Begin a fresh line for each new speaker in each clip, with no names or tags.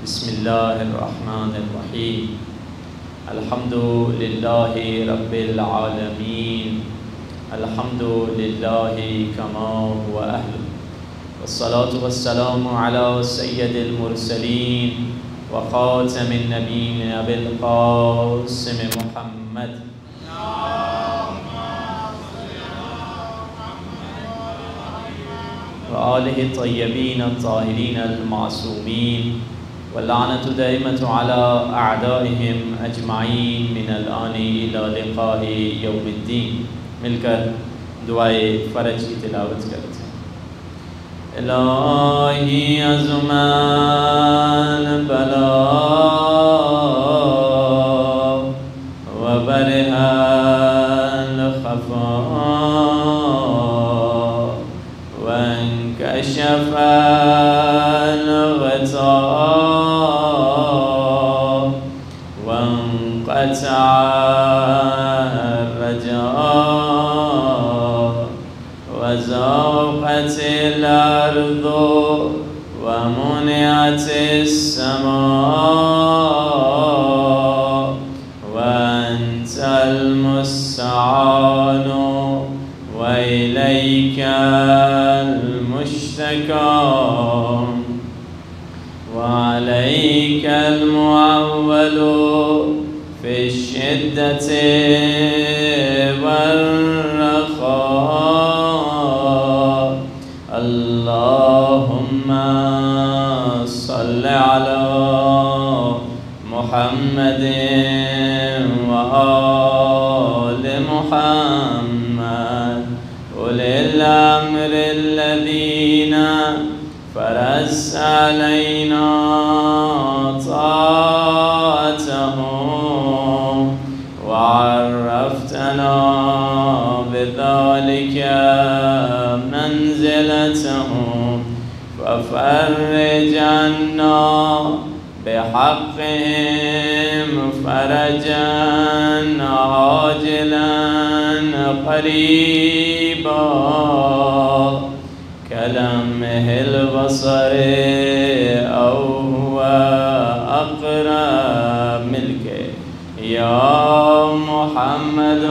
بسم الله الرحمن الرحيم. الحمد لله رب العالمين. الحمد لله كما هو أهله. والصلاة والسلام على سيد المرسلين وخاتم النبيين أبي القاسم محمد وآله الطيبين الطاهرين المعصومين، واللعنة دائمة على أعدائهم أجمعين من الآن إلى لقاء يوم الدين. مل کر دعائے فرج کی تلاوت کرتے ہیں. الہی ازمان بلا وبرہ الخفاء وانکشف الغطاء وانقطع الرجاء وزاقت الأرض ومنعت السماء وأنت المستعان وإليك المشتكى وعليك المعول في الشدة والرخاء. اللهم صل على محمد وآل محمد أولي الأمر الذين فرضت علينا طاعتهم وعرفتنا بذلك منزلتهم، ففرج عنا بحقهم فرجا عاجلا قريبا كلمح البصر أو هو أقرب منك يا محمد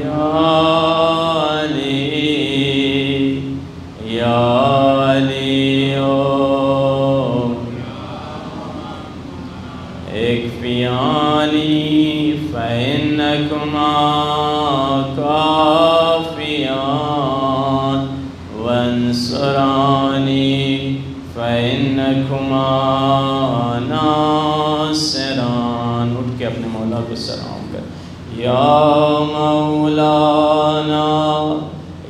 يا علي يا علي اكفياني فإنكما كافيان وانصراني فإنكما ناصران. اٹھ کے اپنے مولا کو سلام کر. یا مولانا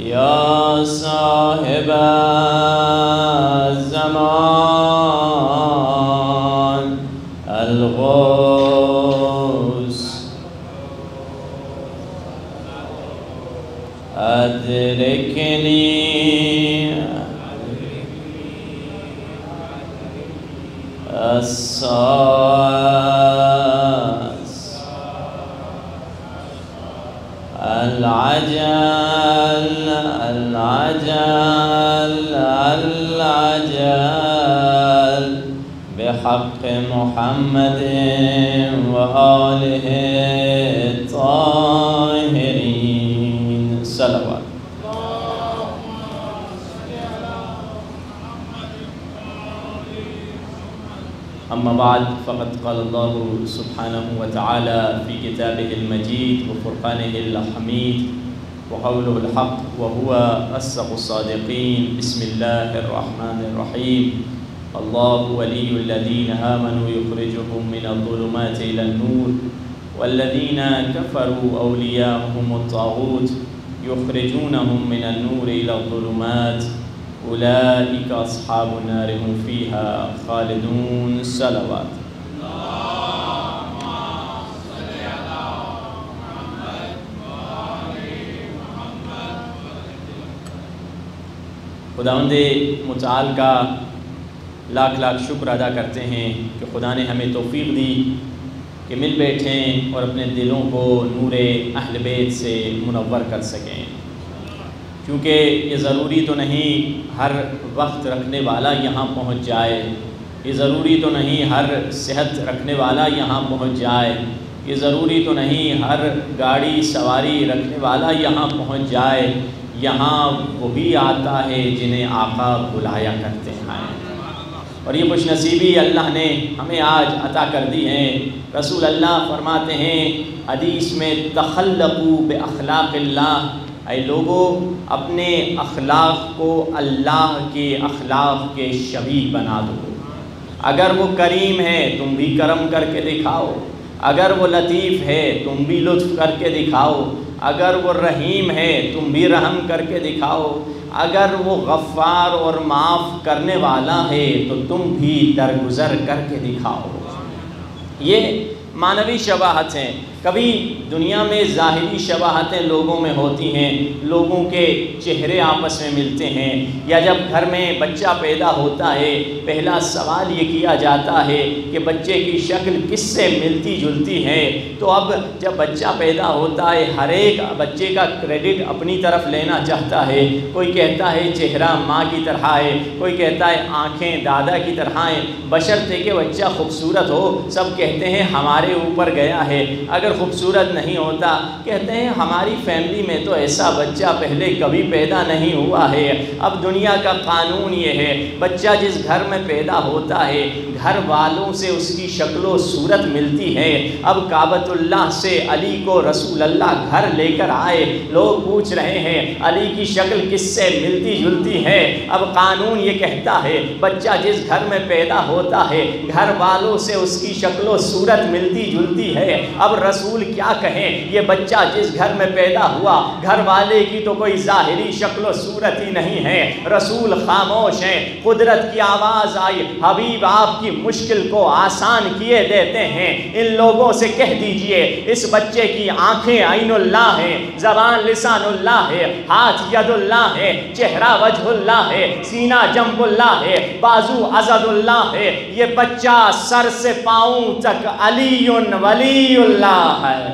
یا صاحب الزمان الغوث ادرکنی الساس العجل العجل العجل بحق محمد وآله الطاهرين. صلوات. أما بعد، فقد قال الله سبحانه وتعالى في كتابه المجيد وفرقانه الحميد وقوله الحق وهو أصدق الصادقين. بسم الله الرحمن الرحيم. الله ولي الذين آمنوا يخرجهم من الظلمات إلى النور والذين كفروا أولياءهم الطاغوت يخرجونهم من النور إلى الظلمات أولئك أصحاب النار هم فيها خالدون. صلوات. خداوند متعال کا لاکھ لاکھ شکر ادا کرتے ہیں کہ خدا نے ہمیں توفیق دی کہ مل بیٹھیں اور اپنے دلوں کو نور اہل بیت سے منور کر سکیں. کیونکہ یہ ضروری تو نہیں ہر وقت رکھنے والا یہاں پہنچ جائے، یہ ضروری تو نہیں ہر صحت رکھنے والا یہاں پہنچ جائے، یہ ضروری تو نہیں ہر گاڑی سواری رکھنے والا یہاں پہنچ جائے۔ یہاں وہی آتا ہے جنہیں آقا بلایا کرتے ہیں، اور یہ خوش نصیبی اللہ نے ہمیں آج عطا کر دی ہے۔ رسول اللہ فرماتے ہیں حدیث میں، تخلقوا باخلاق اللہ، اے لوگو اپنے اخلاق کو اللہ کے اخلاق کے شبیہ بنا دو۔ اگر وہ کریم ہے تم بھی کرم کر کے دکھاؤ، اگر وہ لطیف ہے تم بھی لطف کر کے دکھاؤ، اگر وہ رحیم ہے تم بھی رحم کر کے دکھاؤ، اگر وہ غفار اور معاف کرنے والا ہے تو تم بھی درگزر کر کے دکھاؤ۔ یہ معنوی شباہت ہیں۔ کبھی دنیا میں ظاہری شباہتیں لوگوں میں ہوتی ہیں، لوگوں کے چہرے آپس میں ملتے ہیں، یا جب گھر میں بچہ پیدا ہوتا ہے پہلا سوال یہ کیا جاتا ہے کہ بچے کی شکل کس سے ملتی جلتی ہے۔ تو اب جب بچہ پیدا ہوتا ہے ہر ایک بچے کا کریڈٹ اپنی طرف لینا چاہتا ہے۔ کوئی کہتا ہے چہرہ ماں کی طرح ہے، کوئی کہتا ہے آنکھیں دادا کی طرح ہیں، بشرطے کہ بچہ خوبصورت ہو۔ سب کہتے ہیں ہمارے اوپر گیا ہے، اگر خوبصورت نہیں ہوتا کہتے ہیں ہماری فیملی میں تو ایسا بچہ پہلے کبھی پیدا نہیں ہوا ہے۔ اب دنیا کا قانون یہ ہے، بچہ جس گھر میں پیدا ہوتا ہے گھر والوں سے اس کی شکل و صورت ملتی ہے۔ اب کعبۃ اللہ سے علی کو رسول اللہ گھر لے کر آئے، لوگ پوچھ رہے ہیں علی کی شکل کس سے ملتی جلتی ہے۔ اب قانون یہ کہتا ہے بچہ جس گھر میں پیدا ہوتا ہے گھر والوں سے اس کی شکل و صورت ملتی جلتی ہے۔ اب رسول کیا کہیں، یہ بچہ جس گھر میں پیدا ہوا گھر والے کی تو کوئی ظاہری شکل و صورت ہی نہیں ہے۔ رسول خاموش ہیں، قدرت کی آواز آئی، حبیب آپ کی مشکل کو آسان کیے دیتے ہیں۔ ان لوگوں سے کہہ دیجئے اس بچے کی آنکھیں عین اللہ ہے، زبان لسان اللہ ہے، ہاتھ ید اللہ ہے، چہرہ وجہ اللہ ہے، سینہ جنب اللہ ہے، بازو عضد اللہ ہے۔ یہ بچہ سر سے پاؤں تک علی ولی اللہ ہے۔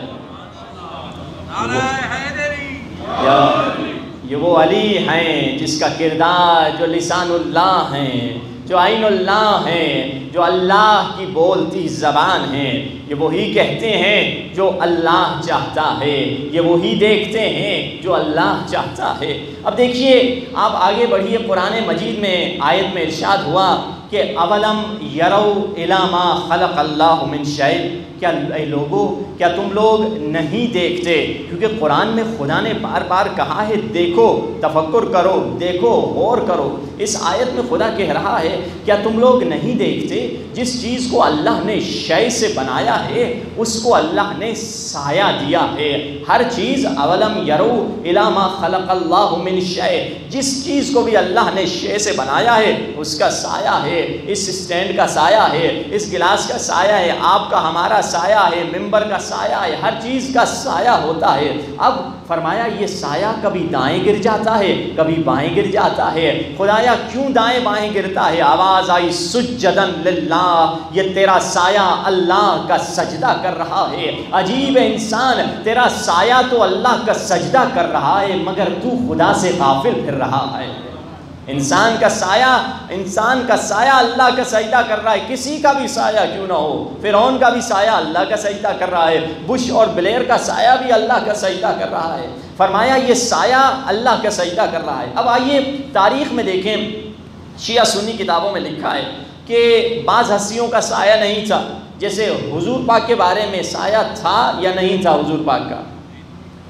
یہ وہ علی ہیں جس کا کردار جو لسان اللہ ہیں، جو عین اللہ ہیں، جو اللہ کی بولتی زبان ہیں۔ یہ وہی کہتے ہیں جو اللہ چاہتا ہے، یہ وہی دیکھتے ہیں جو اللہ چاہتا ہے۔ اب دیکھیے آپ آگے بڑھیے، قرآن مجید میں آیت میں ارشاد ہوا کہ اولم یرو الی ما خلق اللہ من شیء، کیا اے لوگو کیا تم لوگ نہیں دیکھتے؟ کیونکہ قرآن میں خدا نے بار بار کہا ہے دیکھو، تفکر کرو، دیکھو، غور کرو۔ اس آیت میں خدا کہہ رہا ہے کیا تم لوگ نہیں دیکھتے جس چیز کو اللہ نے شے سے بنایا ہے اس کو اللہ نے سایہ دیا ہے۔ ہر چیز اولم یرو الی ما خلق اللہ من شیء، جس چیز کو بھی اللہ نے شے سے بنایا ہے اس کا سایہ ہے۔ اس سٹینڈ کا سایہ ہے، اس گلاس کا سایہ ہے، آپ کا ہمارا سایہ ہے، ممبر کا سایہ ہے، ہر چیز کا سایہ ہوتا ہے۔ اب فرمایا یہ سایہ کبھی دائیں گر جاتا ہے کبھی بائیں گر جاتا ہے۔ خدایا کیوں دائیں بائیں گرتا ہے؟ آواز آئی سجدن للہ، یہ تیرا سایہ اللہ کا سجدہ کر رہا ہے۔ عجیب انسان، تیرا سایہ تو اللہ کا سجدہ کر رہا ہے مگر تو خدا سے غافل پھر رہا ہے۔ انسان کا سایہ اللہ کا سجدہ کر رہا ہے، کسی کا بھی سایہ کیوں نہ ہو۔ فرعون کا بھی سایہ اللہ کا سجدہ کر رہا ہے، بش اور بلیر کا سایہ بھی اللہ کا سجدہ کر رہا ہے۔ فرمایا یہ سایہ اللہ کا سجدہ کر رہا ہے۔ اب آئیے تاریخ میں دیکھیں، شیعہ سنی کتابوں میں لکھا ہے کہ بعض ہستیوں کا سایہ نہیں تھا، جیسے حضور پاک کے بارے میں سایہ تھا یا نہیں تھا؟ حضور پاک کا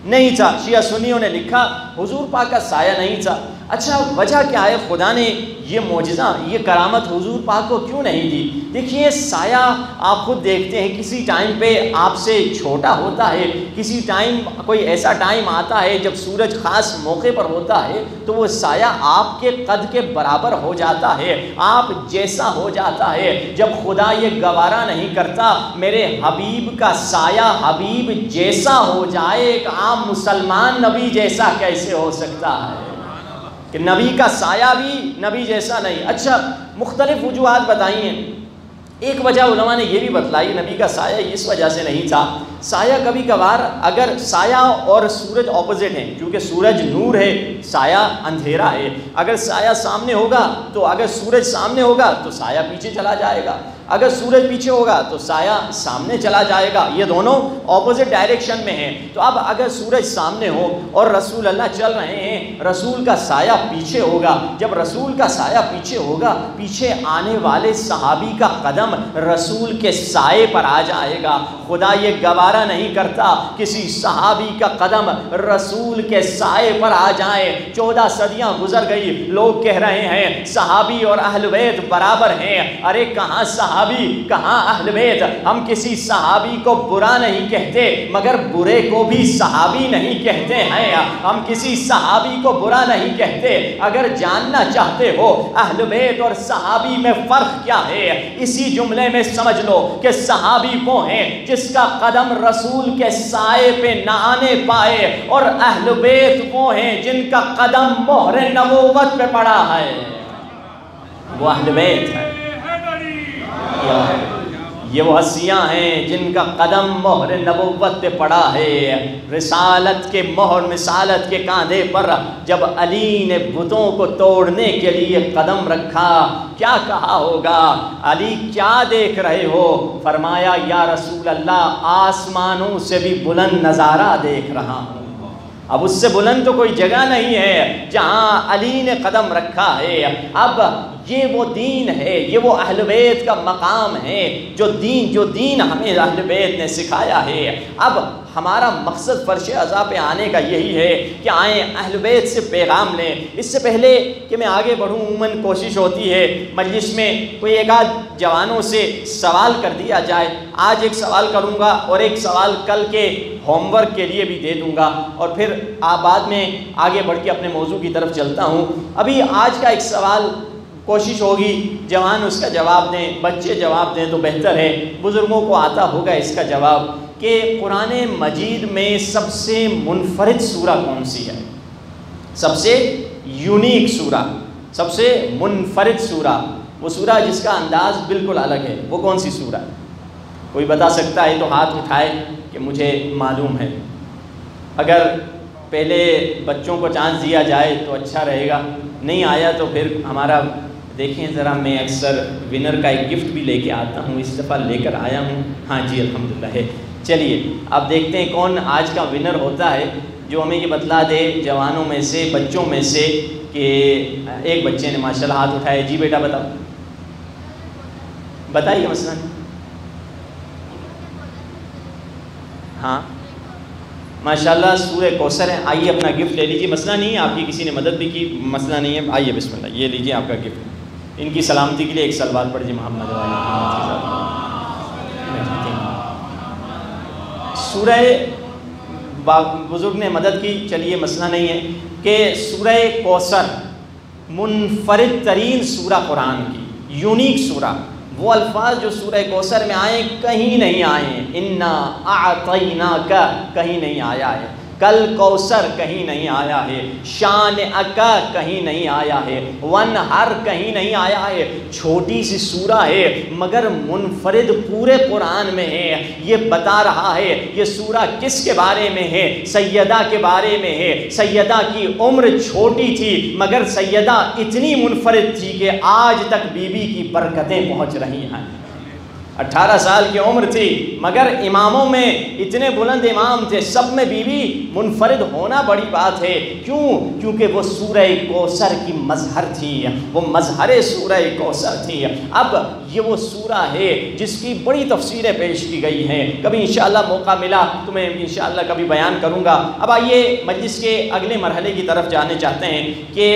نہیں تھا۔ شیعہ سنیوں نے لکھا حضور پاک کا سایہ نہیں تھا۔ اچھا وجہ کیا ہے؟ خدا نے یہ معجزہ، یہ کرامت حضور پاک کو کیوں نہیں دی؟ دیکھیے سایہ آپ خود دیکھتے ہیں کسی ٹائم پہ آپ سے چھوٹا ہوتا ہے، کسی ٹائم کوئی ایسا ٹائم آتا ہے جب سورج خاص موقع پر ہوتا ہے تو وہ سایہ آپ کے قد کے برابر ہو جاتا ہے، آپ جیسا ہو جاتا ہے۔ جب خدا یہ گوارا نہیں کرتا میرے حبیب کا سایہ حبیب جیسا ہو جائے، ایک عام مسلمان نبی جیسا کیسے ہو سکتا ہے کہ نبی کا سایہ بھی نبی جیسا نہیں؟ اچھا مختلف وجوہات بتائی ہیں۔ ایک وجہ علماء نے یہ بھی بتلائی، نبی کا سایہ اس وجہ سے نہیں تھا، سایہ کبھی کبھار اگر سایہ اور سورج اپوزٹ ہیں، کیونکہ سورج نور ہے، سایہ اندھیرا ہے، اگر سایہ سامنے ہوگا تو اگر سورج سامنے ہوگا تو سایہ پیچھے چلا جائے گا، اگر سورج پیچھے ہوگا تو سایہ سامنے چلا جائے گا، یہ دونوں اپوزٹ ڈائریکشن میں ہیں۔ تو اب اگر سورج سامنے ہو اور رسول اللہ چل رہے ہیں، رسول کا سایہ پیچھے ہوگا، جب رسول کا سایہ پیچھے ہوگا، پیچھے آنے والے صحابی کا قدم رسول کے سائے پر آ جائے گا۔ خدا یہ گوارا نہیں کرتا کسی صحابی کا قدم رسول کے سائے پر آ جائے۔ 14 صدیاں گزر گئی، لوگ کہہ رہے ہیں صحابی اور اہل بیت برابر ہیں۔ ارے کہاں صحابی کہاں اہل بیت؟ ہم کسی صحابی کو برا نہیں کہتے مگر برے کو بھی صحابی نہیں کہتے ہیں۔ ہم کسی صحابی کو برا نہیں کہتے۔ اگر جاننا چاہتے ہو اہل بیت اور صحابی میں فرق کیا ہے، اسی جملے میں سمجھ لو کہ صحابی وہ ہیں جس کا قدم رسول کے سائے پہ نہ آنے پائے، اور اہل بیت وہ ہیں جن کا قدم مہر نبوت پہ پڑا ہے، وہ اہل بیت ہے۔ یہ وہ ہستیاں ہیں جن کا قدم مہر نبوت پہ پڑا ہے۔ رسالت کے مہر رسالت کے کاندھے پر جب علی نے بتوں کو توڑنے کے لیے قدم رکھا، کیا کہا ہوگا؟ علی کیا دیکھ رہے ہو؟ فرمایا یا رسول اللہ آسمانوں سے بھی بلند نظارہ دیکھ رہا ہوں۔ اب اس سے بلند تو کوئی جگہ نہیں ہے جہاں علی نے قدم رکھا ہے۔ اب یہ وہ دین ہے، یہ وہ اہل بیت کا مقام ہے جو دین ہمیں اہل بیت نے سکھایا ہے۔ اب ہمارا مقصد فرش عزا پہ آنے کا یہی ہے کہ آئیں اہل بیت سے پیغام لیں۔ اس سے پہلے کہ میں آگے بڑھوں، عموماً کوشش ہوتی ہے مجلس میں کوئی ایک آدھ جوانوں سے سوال کر دیا جائے۔ آج ایک سوال کروں گا اور ایک سوال کل کے ہوم ورک کے لیے بھی دے دوں گا، اور پھر بعد میں آگے بڑھ کے اپنے موضوع کی طرف چلتا ہوں۔ ابھی آج کا ایک سوال کوشش ہوگی جوان اس کا جواب دیں، بچے جواب دیں تو بہتر ہے، بزرگوں کو آتا ہوگا اس کا جواب، کہ قرآن مجید میں سب سے منفرد سورہ کون سی ہے؟ سب سے یونیک سورہ، سب سے منفرد سورہ، وہ سورہ جس کا انداز بالکل الگ ہے، وہ کون سی سورہ ہے؟ کوئی بتا سکتا ہے تو ہاتھ اٹھائے کہ مجھے معلوم ہے۔ اگر پہلے بچوں کو چانس دیا جائے تو اچھا رہے گا، نہیں آیا تو پھر ہمارا دیکھیں ذرا، میں اکثر ونر کا ایک گفٹ بھی لے کے آتا ہوں، اس دفعہ لے کر آیا ہوں۔ ہاں جی الحمدللہ ہے۔ چلیے اب دیکھتے ہیں کون آج کا ونر ہوتا ہے، جو ہمیں یہ بتلا دے جوانوں میں سے، بچوں میں سے، کہ ایک بچے نے ماشاءاللہ ہاتھ اٹھایا۔ جی بیٹا بتاؤ، بتائیے مثلا۔ ہاں ماشاءاللہ سورہ کوثر ہے، آئیے اپنا گفٹ لے لیجیے، مسئلہ نہیں ہے، آپ کی کسی نے مدد بھی کی، مسئلہ نہیں ہے، آئیے بسم اللہ، یہ لیجیے آپ کا گفٹ۔ ان کی سلامتی کے لیے ایک صلوات پڑھ جی محمد و علی محمد کے ساتھ۔ سورہ بزرگ نے مدد کی، چلیے مسئلہ نہیں ہے، کہ سورہ کوثر منفرد ترین سورہ قرآن کی، یونیک سورہ، وہ الفاظ جو سورہ کوثر میں آئے کہیں نہیں آئے ہیں۔ انا اعطیناک کہیں نہیں آیا ہے، کل کوثر کہیں نہیں آیا ہے، شان اکا کہیں نہیں آیا ہے، ون ہر کہیں نہیں آیا ہے۔ چھوٹی سی سورہ ہے مگر منفرد پورے قرآن میں ہے۔ یہ بتا رہا ہے یہ سورہ کس کے بارے میں ہے؟ سیدہ کے بارے میں ہے۔ سیدہ کی عمر چھوٹی تھی مگر سیدہ اتنی منفرد تھی کہ آج تک بی بی کی برکتیں پہنچ رہی ہیں۔ 18 سال کی عمر تھی مگر اماموں میں اتنے بلند امام تھے، سب میں بی بی منفرد ہونا بڑی بات ہے۔ کیوں؟ کیونکہ وہ سورہ کوثر کی مظہر تھی، وہ مظہر سورہ کوثر تھی۔ اب یہ وہ سورہ ہے جس کی بڑی تفسیریں پیش کی گئی ہیں، کبھی انشاءاللہ موقع ملا تو میں انشاءاللہ کبھی بیان کروں گا۔ اب آئیے مجلس کے اگلے مرحلے کی طرف جانے چاہتے ہیں کہ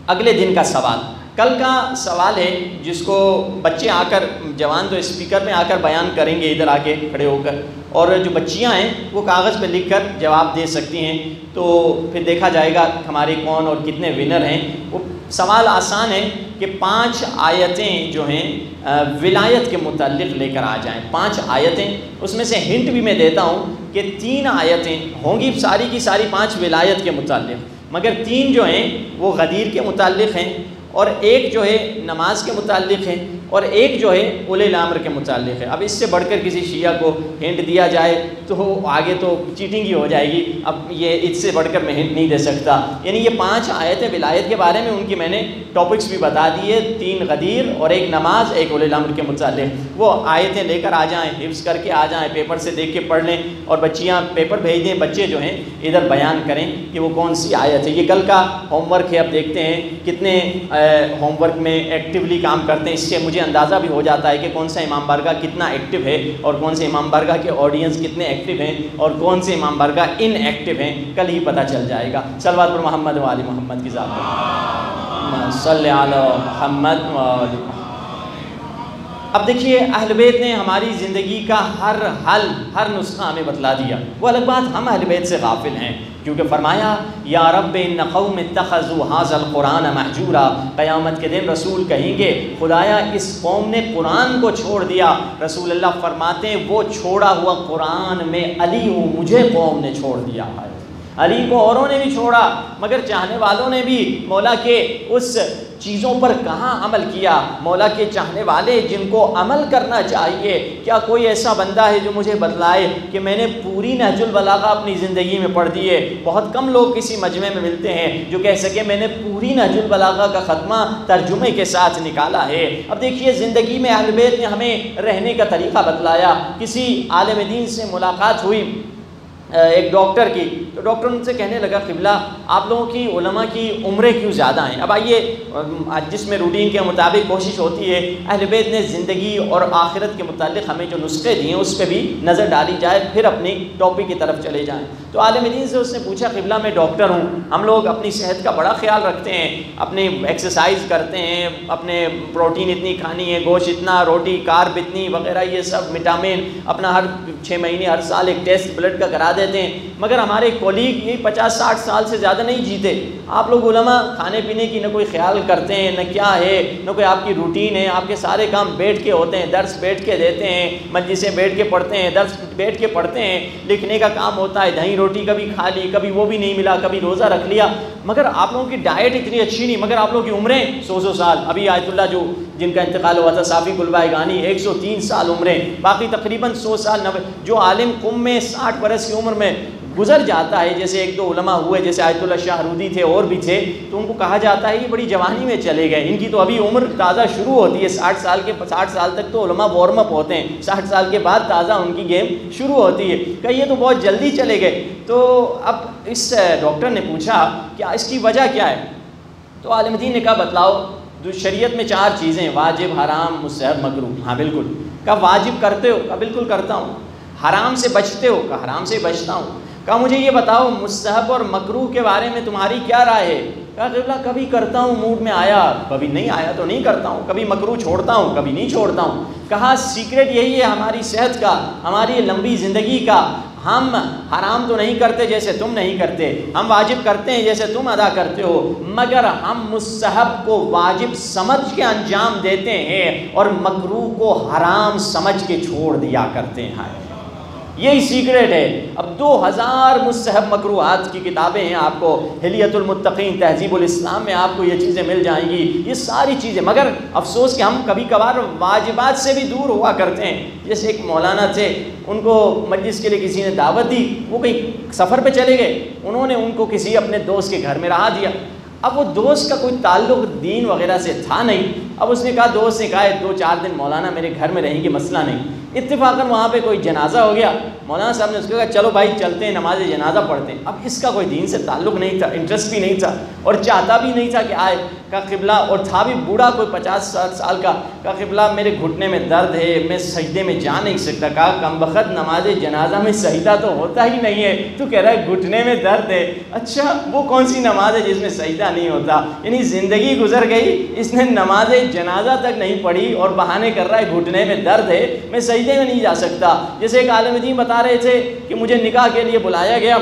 اگلے دن کا سوال، کل کا سوال ہے جس کو بچے آ کر، جوان تو اسپیکر میں آ کر بیان کریں گے ادھر آ کے کھڑے ہو کر، اور جو بچیاں ہیں وہ کاغذ پہ لکھ کر جواب دے سکتی ہیں، تو پھر دیکھا جائے گا ہمارے کون اور کتنے ونر ہیں۔ وہ سوال آسان ہے کہ 5 آیتیں جو ہیں ولایت کے متعلق لے کر آ جائیں، 5 آیتیں، اس میں سے ہنٹ بھی میں دیتا ہوں کہ 3 آیتیں ہوں گی ساری کی ساری 5 ولایت کے متعلق، مگر 3 جو ہیں وہ غدیر کے متعلق ہیں، اور ایک جو ہے نماز کے متعلق ہے اور ایک جو ہے اولی الامر کے متعلق ہے۔ اب اس سے بڑھ کر کسی شیعہ کو ہنٹ دیا جائے تو آگے تو چیٹنگ ہی ہو جائے گی، اب یہ اس سے بڑھ کر میں ہنٹ نہیں دے سکتا۔ یعنی یہ 5 آیتیں ولایت کے بارے میں، ان کی میں نے ٹاپکس بھی بتا دیے، 3 غدیر اور ایک نماز، ایک اولی الامر کے متعلق۔ وہ آیتیں لے کر آ جائیں، حفظ کر کے آ جائیں، پیپر سے دیکھ کے پڑھ لیں، اور بچیاں پیپر بھیج دیں، بچے جو ہیں ادھر بیان کریں کہ وہ کون سی آیت ہے۔ یہ کل کا ہوم ورک ہے، اب دیکھتے ہیں کتنے ہوم ورک میں ایکٹیولی کام کرتے ہیں، اس سے مجھے اندازہ بھی ہو جاتا ہے کہ کون سا امام بارگاہ کتنا ایکٹیو ہے اور کون سے امام بارگاہ کے آڈینس کتنے ایکٹیو ہیں اور کون سے امام بارگاہ ان ایکٹیو ہیں، کل ہی پتہ چل جائے گا۔ صلوات پر محمد و آل محمد کی ذات میں صلی علی محمد و آل محمد۔ اب دیکھیے اہل بیت نے ہماری زندگی کا ہر حل، ہر نسخہ ہمیں بتلا دیا۔ وہ الگ بات ہم اہل بیت سے غافل ہیں، کیونکہ فرمایا یا رب ان قوم اتخذوا ھذا القرآن مہجورا، قیامت کے دن رسول کہیں گے خدایا اس قوم نے قرآن کو چھوڑ دیا۔ رسول اللہ فرماتے ہیں وہ چھوڑا ہوا قرآن میں علی ہوں، مجھے قوم نے چھوڑ دیا ہے۔ علی کو اوروں نے بھی چھوڑا، مگر چاہنے والوں نے بھی مولا کے اس چیزوں پر کہاں عمل کیا۔ مولا کے چاہنے والے جن کو عمل کرنا چاہیے، کیا کوئی ایسا بندہ ہے جو مجھے بتلائے کہ میں نے پوری نہج البلاغہ اپنی زندگی میں پڑھ دی ہے؟ بہت کم لوگ کسی مجمع میں ملتے ہیں جو کہہ سکے میں نے پوری نہج البلاغہ کا ختمہ ترجمے کے ساتھ نکالا ہے۔ اب دیکھیے زندگی میں اہل بیت نے ہمیں رہنے کا طریقہ بتلایا۔ کسی عالم دین سے ملاقات ہوئی ایک ڈاکٹر کی، تو ڈاکٹر ان سے کہنے لگا قبلہ آپ لوگوں کی علماء کی عمریں کیوں زیادہ ہیں؟ اب آئیے جس میں روٹین کے مطابق کوشش ہوتی ہے اہل بیت نے زندگی اور آخرت کے متعلق ہمیں جو نسخے دیے ہیں اس پہ بھی نظر ڈالی جائے، پھر اپنی ٹاپک کی طرف چلے جائیں۔ تو عالم دین سے اس نے پوچھا قبلہ میں ڈاکٹر ہوں، ہم لوگ اپنی صحت کا بڑا خیال رکھتے ہیں، اپنی ایکسرسائز کرتے ہیں، اپنے پروٹین اتنی کھانی ہے، گوشت اتنا، روٹی کارب اتنی وغیرہ، یہ سب وٹامن اپنا ہر 6 مہینے ہر سال ایک ٹیسٹ بلڈ کا کرا دیتے ہیں، مگر ہمارے کولیگ یہ 50-60 سال سے زیادہ نہیں جیتے۔ آپ لوگ علماء کھانے پینے کی نہ کوئی خیال کرتے ہیں، نہ کیا ہے، نہ کوئی آپ کی روٹین ہے، آپ کے سارے کام بیٹھ کے ہوتے ہیں، درس بیٹھ کے دیتے ہیں، مجلسیں بیٹھ کے پڑھتے ہیں، درس بیٹھ کے پڑھتے ہیں، لکھنے کا کام ہوتا ہے، دہی روٹی کبھی کھا لی، کبھی وہ بھی نہیں ملا، کبھی روزہ رکھ لیا، مگر آپ لوگوں کی ڈائٹ اتنی اچھی نہیں، مگر آپ لوگوں کی عمریں 100 سال۔ ابھی آیت اللہ جو جن کا انتقال ہوا تھا صافی گلبائے 103 سال عمریں، باقی تقریباً 100 سال 90۔ جو عالم قم میں 60 برس کی عمر میں گزر جاتا ہے، جیسے 1-2 علماء ہوئے جیسے آیت اللہ شاہ رودی تھے اور بھی تھے، تو ان کو کہا جاتا ہے یہ بڑی جوانی میں چلے گئے، ان کی تو ابھی عمر تازہ شروع ہوتی ہے، 60 سال تک تو علماء وارم اپ ہوتے ہیں، 60 سال کے بعد تازہ ان کی گیم شروع ہوتی ہے، کہ یہ تو بہت جلدی چلے گئے۔ تو اب اس ڈاکٹر نے پوچھا کہ اس کی وجہ کیا ہے؟ تو عالم دین نے کہا بتلاؤ شریعت میں 4 چیزیں، واجب، حرام، مستحب، مکروہ۔ ہاں بالکل۔ کہا واجب کرتے ہو؟ کہا بالکل کرتا ہوں۔ حرام سے بچتے ہو؟ کہا حرام سے بچتا ہوں۔ کہا مجھے یہ بتاؤ مستحب اور مکروہ کے بارے میں تمہاری کیا رائے ہے؟ کہا قبلہ کبھی کرتا ہوں موڈ میں آیا، کبھی نہیں آیا تو نہیں کرتا ہوں، کبھی مکروہ چھوڑتا ہوں، کبھی نہیں چھوڑتا ہوں۔ کہا سیکریٹ یہی ہے ہماری صحت کا، ہماری لمبی زندگی کا، ہم حرام تو نہیں کرتے جیسے تم نہیں کرتے، ہم واجب کرتے ہیں جیسے تم ادا کرتے ہو، مگر ہم مستحب کو واجب سمجھ کے انجام دیتے ہیں اور مکروہ کو حرام سمجھ کے چھوڑ دیا کرتے ہیں۔ یہی سیکریٹ ہے۔ اب 2000 مستحب مکروہات کی کتابیں ہیں، آپ کو حلیۃ المتقین، تہذیب الاسلام میں آپ کو یہ چیزیں مل جائیں گی، یہ ساری چیزیں، مگر افسوس کہ ہم کبھی کبھار واجبات سے بھی دور ہوا کرتے ہیں۔ جیسے ایک مولانا تھے، ان کو مجلس کے لیے کسی نے دعوت دی، وہ کہیں سفر پہ چلے گئے، انہوں نے ان کو کسی اپنے دوست کے گھر میں رہا دیا۔ اب وہ دوست کا کوئی تعلق دین وغیرہ سے تھا نہیں، اب اس نے کہا، دوست نے کہا 2-4 دن مولانا میرے گھر میں رہیں گے، مسئلہ نہیں۔ اتفاقاً وہاں پہ کوئی جنازہ ہو گیا، مولانا صاحب نے اس کو کہا چلو بھائی چلتے ہیں نماز جنازہ پڑھتے ہیں۔ اب اس کا کوئی دین سے تعلق نہیں تھا، انٹرسٹ بھی نہیں تھا اور چاہتا بھی نہیں تھا کہ آئے۔ کہا قبلہ، اور تھا بھی بوڑھا کوئی 50-60 سال کا، کہا قبلہ میرے گھٹنے میں درد ہے، میں سجدے میں جا نہیں سکتا۔ کہا کمبخت نماز جنازہ میں سجدہ تو ہوتا ہی نہیں ہے، تو کہہ رہا ہے گھٹنے میں درد ہے؟ اچھا وہ کون سی نماز ہے جس میں سجدہ نہیں ہوتا؟ یعنی زندگی گزر گئی، اس نے نماز جنازہ تک نہیں پڑھی اور بہانے کر رہا ہے گھٹنے میں درد ہے، میں سجدے میں نہیں جا سکتا۔ جیسے ایک عالم دین بتا رہے تھے کہ مجھے نکاح کے لیے بلایا گیا،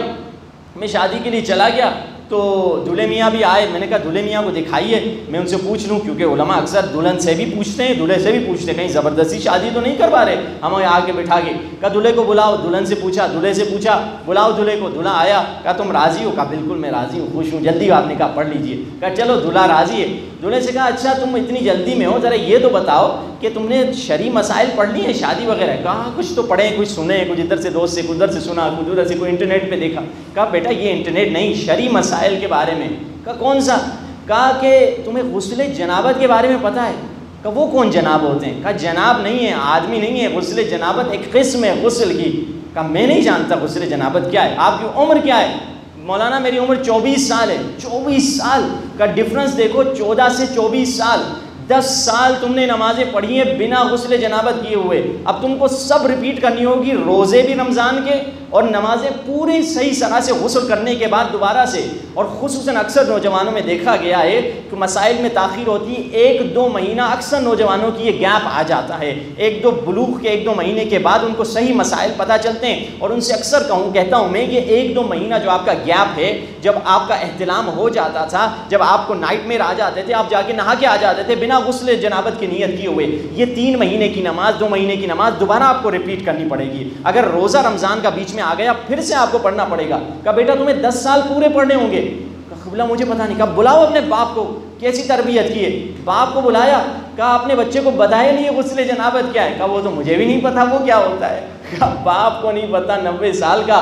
میں شادی کے لیے چلا گیا تو دولہے میاں بھی آئے، میں نے کہا دولہے میاں کو دکھائیے میں ان سے پوچھ لوں، کیونکہ علماء اکثر دلہن سے بھی پوچھتے ہیں، دولہے سے بھی پوچھتے ہیں، کہیں زبردستی شادی تو نہیں کروا رہے ہمیں آ کے بٹھا کے۔ کہا دولہے کو بلاؤ، دلہن سے پوچھا، دولہے سے پوچھا، بلاؤ دولہے کو۔ دولہا آیا، کہا تم راضی ہو؟ کہا بالکل میں راضی ہوں، خوش ہوں، جلدی آپ نکاح پڑھ لیجئے۔ کہا چلو دولہا راضی ہے، دولہے سے کہا اچھا تم اتنی جلدی میں ہو، ذرا یہ تو بتاؤ کہ تم نے شرعی مسائل پڑھ لی ہیں شادی وغیرہ؟ کہا کچھ تو پڑھیں، کچھ سنیں، کچھ ادھر سے دوست سے، ادھر سے سنا، کچھ ادھر سے کوئی انٹرنیٹ پہ دیکھا۔ کہا بیٹا یہ انٹرنیٹ نہیں، شرعی مسائل کے بارے میں۔ کہا کون سا؟ کہا کہ تمہیں غسل جنابت کے بارے میں پتہ ہے؟ کہ وہ کون جناب ہوتے ہیں؟ کہا جناب نہیں ہے، آدمی نہیں ہے، غسل جنابت ایک قسم ہے غسل کی۔ کہا میں نہیں جانتا غسل جنابت کیا ہے، آپ کی عمر کیا ہے؟ مولانا میری عمر 24 سال ہے۔ 24 سال کا ڈفرنس دیکھو، 14 سے 24 سال، 10 سال تم نے نمازیں پڑھی ہیں بنا غسل جنابت کیے ہوئے۔ اب تم کو سب ریپیٹ کرنی ہوگی، روزے بھی رمضان کے اور نمازیں پوری صحیح طرح سے غسل کرنے کے بعد دوبارہ سے۔ اور خصوصاً اکثر نوجوانوں میں دیکھا گیا ہے کہ مسائل میں تاخیر ہوتی ہے، 1-2 مہینہ اکثر نوجوانوں کی یہ گیپ آ جاتا ہے، 1-2 بلوغ کے 1-2 مہینے کے بعد ان کو صحیح مسائل پتہ چلتے ہیں۔ اور ان سے اکثر کہتا ہوں میں کہ 1-2 مہینہ جو آپ کا گیپ ہے، جب آپ کا احتلام ہو جاتا تھا، جب آپ کو نائٹ میر آ جاتے تھے، آپ جا کے نہا کے آ جاتے تھے بنا غسل جنابت کی نیت کیے ہوئے، یہ 3 مہینے کی نماز، 2 مہینے کی نماز دوبارہ آپ کو ریپیٹ کرنی پڑے گی۔ اگر روزہ رمضان کا بیچ میں آ گیا پھر سے آپ کو پڑھنا پڑے گا۔ کہا بیٹا تمہیں 10 سال پورے پڑھنے ہوں گے۔ کہا قبلہ مجھے پتہ نہیں۔ کہا بلاؤ اپنے باپ کو، کیسی تربیت کی ہے؟ باپ کو بلایا، کہا اپنے بچے کو بتایا نہیں غسل جنابت کیا ہے؟ کہا وہ تو مجھے بھی نہیں پتا وہ کیا ہوتا ہے۔ کہا باپ کو نہیں پتا، 90 سال کا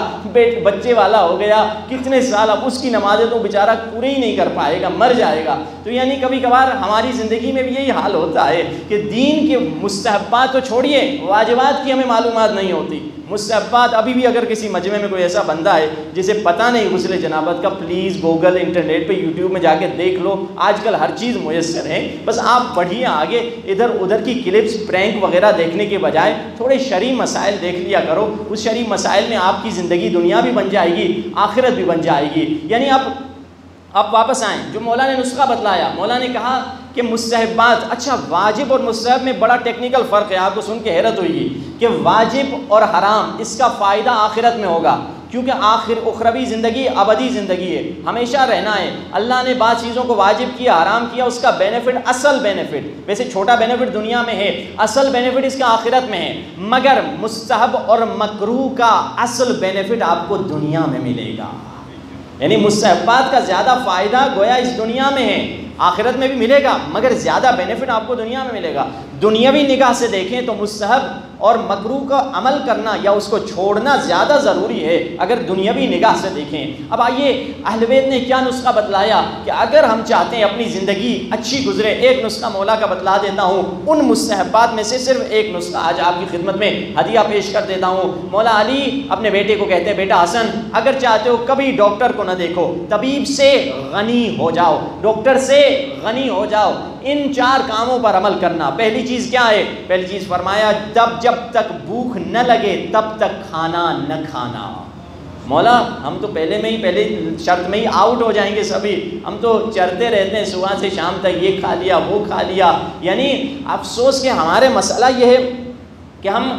بچے والا ہو گیا، کتنے سال، اب اس کی نمازیں تو بیچارہ پورے ہی نہیں کر پائے گا، مر جائے گا۔ تو یعنی کبھی کبھار ہماری زندگی میں بھی یہی حال ہوتا ہے کہ دین کے مستحبات تو چھوڑیے، واجبات کی ہمیں معلومات نہیں ہوتی۔ مستحبات ابھی بھی اگر کسی مجمع میں کوئی ایسا بندہ ہے جسے پتہ نہیں غسل جنابت کا، پلیز گوگل، انٹرنیٹ پہ، یوٹیوب میں جا کے دیکھ لو، آج کل ہر چیز میسر ہے۔ بس آپ پڑھیے آگے، ادھر ادھر کی کلپس، پرینک وغیرہ دیکھنے کے بجائے تھوڑے شرعی مسائل دیکھ لیا کرو۔ اس شرعی مسائل میں آپ کی زندگی دنیا بھی بن جائے گی، آخرت بھی بن جائے گی۔ یعنی آپ واپس آئیں، جو مولا نے نسخہ بتلایا، مولا نے کہا کہ مستحبات، اچھا واجب اور مستحب میں بڑا ٹیکنیکل فرق ہے، آپ کو سن کے حیرت ہوئی گی کہ واجب اور حرام اس کا فائدہ آخرت میں ہوگا، کیونکہ اخروی زندگی ابدی زندگی ہے، ہمیشہ رہنا ہے۔ اللہ نے بعض چیزوں کو واجب کیا، حرام کیا، اس کا بینیفٹ، اصل بینیفٹ، ویسے چھوٹا بینیفٹ دنیا میں ہے، اصل بینیفٹ اس کا آخرت میں ہے، مگر مستحب اور مکروہ کا اصل بینیفٹ آپ کو دنیا میں ملے گا۔ یعنی مستحبات کا زیادہ فائدہ گویا اس دنیا میں ہے، آخرت میں بھی ملے گا، مگر زیادہ بینیفٹ آپ کو دنیا میں ملے گا۔ دنیاوی نگاہ سے دیکھیں تو مستحب اور مکروہ کا عمل کرنا یا اس کو چھوڑنا زیادہ ضروری ہے اگر دنیاوی نگاہ سے دیکھیں۔ اب آئیے اہل بیت نے کیا نسخہ بتلایا کہ اگر ہم چاہتے ہیں اپنی زندگی اچھی گزرے، ایک نسخہ مولا کا بتلا دیتا ہوں، ان مستحبات میں سے صرف ایک نسخہ آج آپ کی خدمت میں ہدیہ پیش کر دیتا ہوں۔ مولا علی اپنے بیٹے کو کہتے ہیں بیٹا حسن، اگر چاہتے ہو کبھی ڈاکٹر کو نہ دیکھو، طبیب سے غنی ہو جاؤ، ڈاکٹر سے غنی ہو جاؤ، ان 4 کاموں پر عمل کرنا۔ پہلی چیز کیا ہے؟ پہلی چیز فرمایا جب تک بھوک نہ لگے تب تک کھانا نہ کھانا۔ مولا ہم تو پہلے شرط میں ہی آؤٹ ہو جائیں گے سبھی، ہم تو چرتے رہتے ہیں صبح سے شام تک، یہ کھا لیا وہ کھا لیا۔ یعنی افسوس کہ ہمارے مسئلہ یہ ہے کہ ہم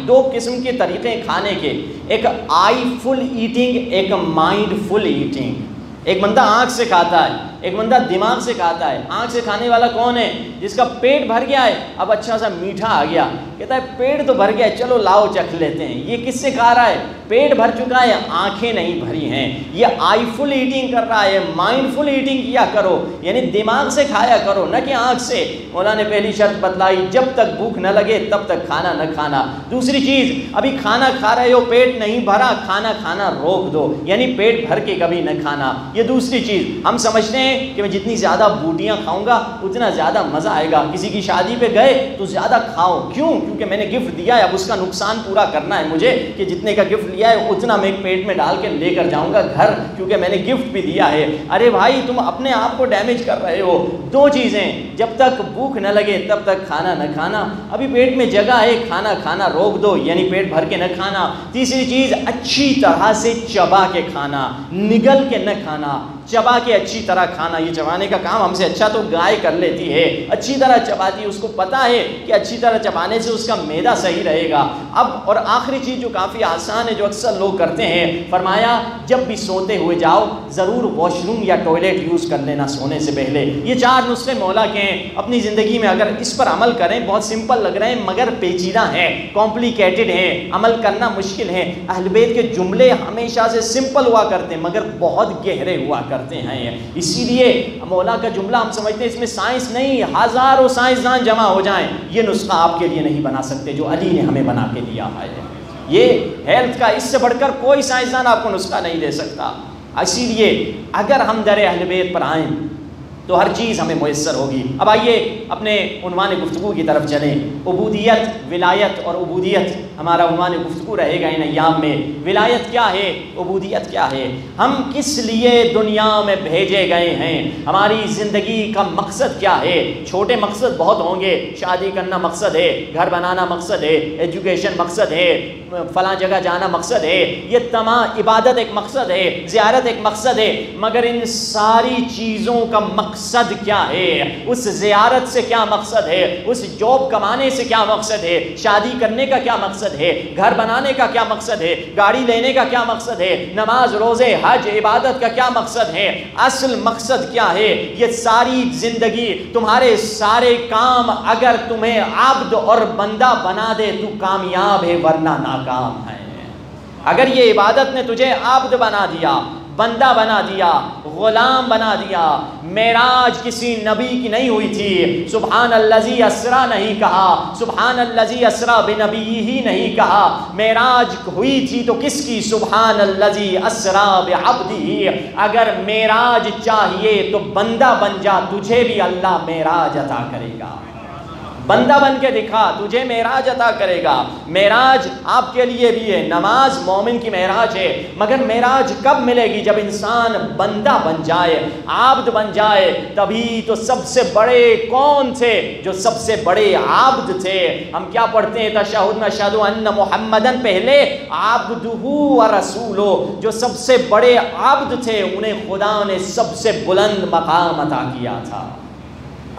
2 قسم کے طریقے کھانے کے، ایک آئی فل ایٹنگ، ایک مائنڈ فل ایٹنگ۔ ایک بندہ آنکھ سے کھاتا ہے، ایک بندہ دماغ سے کھاتا ہے۔ آنکھ سے کھانے والا کون ہے؟ جس کا پیٹ بھر گیا ہے، اب اچھا سا میٹھا آ گیا، کہتا ہے پیٹ تو بھر گیا ہے، چلو لاؤ چکھ لیتے ہیں۔ یہ کس سے کھا رہا ہے؟ پیٹ بھر چکا ہے، آنکھیں نہیں بھری ہیں۔ یہ آئی فل ایٹنگ کر رہا ہے، مائنڈ فل ایٹنگ کیا کرو، یعنی دماغ سے کھایا کرو، نہ کہ آنکھ سے۔ مولا نے پہلی شرط بتلائی، جب تک بھوک نہ لگے تب تک کھانا نہ کھانا۔ دوسری چیز، ابھی کھانا کھا رہے ہو، پیٹ نہیں بھرا، کھانا کھانا روک دو، یعنی پیٹ بھر کے کبھی نہ کھانا۔ یہ دوسری چیز، ہم سمجھتے ہیں کہ میں جتنی زیادہ بوٹیاں کھاؤں گا اتنا زیادہ مزہ آئے گا، کسی کی شادی پہ گئے تو زیادہ کھاؤ، کیوں؟ کیونکہ میں نے گفٹ دیا ہے، اب اس کا نقصان پورا کرنا ہے مجھے، کہ جتنے کا گفٹ لیا ہے اتنا میں پیٹ میں ڈال کے لے کر جاؤں گا گھر، کیونکہ میں نے گفٹ بھی دیا ہے۔ ارے بھائی تم اپنے آپ کو ڈیمیج کر رہے ہو۔ 2 چیزیں، جب تک بھوک نہ لگے تب تک کھانا نہ کھانا، ابھی پیٹ میں جگہ ہے، کھانا کھانا روک دو، یعنی پیٹ بھر کے نہ کھانا۔ تیسری چیز، اچھی طرح سے چبا کے کھانا، نگل کے نہ کھانا، چبا کے اچھی طرح کھانا۔ یہ چبانے کا کام ہم سے اچھا تو گائے کر لیتی ہے، اچھی طرح چباتی ہے، اس کو پتا ہے کہ اچھی طرح چبانے سے اس کا معدہ صحیح رہے گا۔ اب اور آخری چیز جو کافی آسان ہے، جو اکثر لوگ کرتے ہیں، فرمایا جب بھی سوتے ہوئے جاؤ ضرور واش روم یا ٹوائلٹ یوز کر لینا سونے سے پہلے۔ یہ 4 نسخے مولا کے ہیں، اپنی زندگی میں اگر اس پر عمل کریں، بہت سمپل لگ رہے ہیں مگر پیچیدہ ہیں، کمپلیکیٹڈ ہیں، عمل کرنا مشکل ہے۔ اہل بیت کے جملے ہمیشہ سے سمپل ہوا کرتے مگر بہت گہرے ہوا
کرتے ہیں۔ اسی لیے مولا کا جملہ ہم سمجھتے ہیں اس میں سائنس نہیں، ہزاروں سائنسدان جمع ہو جائیں یہ نسخہ آپ کے لیے نہیں بنا سکتے جو علی نے ہمیں بنا کے دیا ہے۔ یہ ہیلتھ کا اس سے بڑھ کر کوئی سائنسدان آپ کو نسخہ نہیں دے سکتا۔ اسی لیے اگر ہم در اہل بیت پر آئیں تو ہر چیز ہمیں میسر ہوگی۔ اب آئیے اپنے عنوان گفتگو کی طرف چلیں۔ عبودیت، ولایت اور عبودیت ہمارا عنوان گفتگو رہے گا ان ایام میں۔ ولایت کیا ہے؟ عبودیت کیا ہے؟ ہم کس لیے دنیا میں بھیجے گئے ہیں؟ ہماری زندگی کا مقصد کیا ہے؟ چھوٹے مقصد بہت ہوں گے، شادی کرنا مقصد ہے، گھر بنانا مقصد ہے، ایجوکیشن مقصد ہے، فلاں جگہ جانا مقصد ہے، یہ تمام عبادت ایک مقصد ہے، زیارت ایک مقصد ہے، مگر ان ساری چیزوں کا مقصد کیا ہے؟ اس زیارت سے کیا مقصد ہے؟ اس جاب کمانے سے کیا مقصد ہے؟ شادی کرنے کا کیا مقصد ہے؟ گھر بنانے کا کیا مقصد ہے؟ گاڑی لینے کا کیا مقصد ہے؟ نماز، روزے، حج، عبادت کا کیا مقصد ہے؟ اصل مقصد کیا ہے؟ یہ ساری زندگی، تمہارے سارے کام اگر تمہیں عبد اور بندہ بنا دے تو کامیاب ہے، ورنہ ناکام ہے۔ اگر یہ عبادت نے تجھے عبد بنا دیا، بندہ بنا دیا، غلام بنا دیا، معراج کسی نبی کی نہیں ہوئی تھی، سبحان الذی اسرا نہیں کہا، سبحان الذی اسرا بنبیہ ہی نہیں کہا، معراج ہوئی تھی تو کس کی؟ سبحان الذی اسرا بعبدہ۔ اگر معراج چاہیے تو بندہ بن جا، تجھے بھی اللہ معراج عطا کرے گا۔ بندہ بن کے دکھا، تجھے معراج عطا کرے گا۔ معراج آپ کے لیے بھی ہے، نماز مومن کی معراج ہے، مگر معراج کب ملے گی؟ جب انسان بندہ بن جائے، عابد بن جائے، تبھی تو سب سے بڑے کون تھے؟ جو سب سے بڑے عابد تھے۔ ہم کیا پڑھتے ہیں تشہد میں؟ اشہد ان محمدن، پہلے عبدہ و رسولہ، جو سب سے بڑے عابد تھے انہیں خدا نے سب سے بلند مقام عطا کیا تھا۔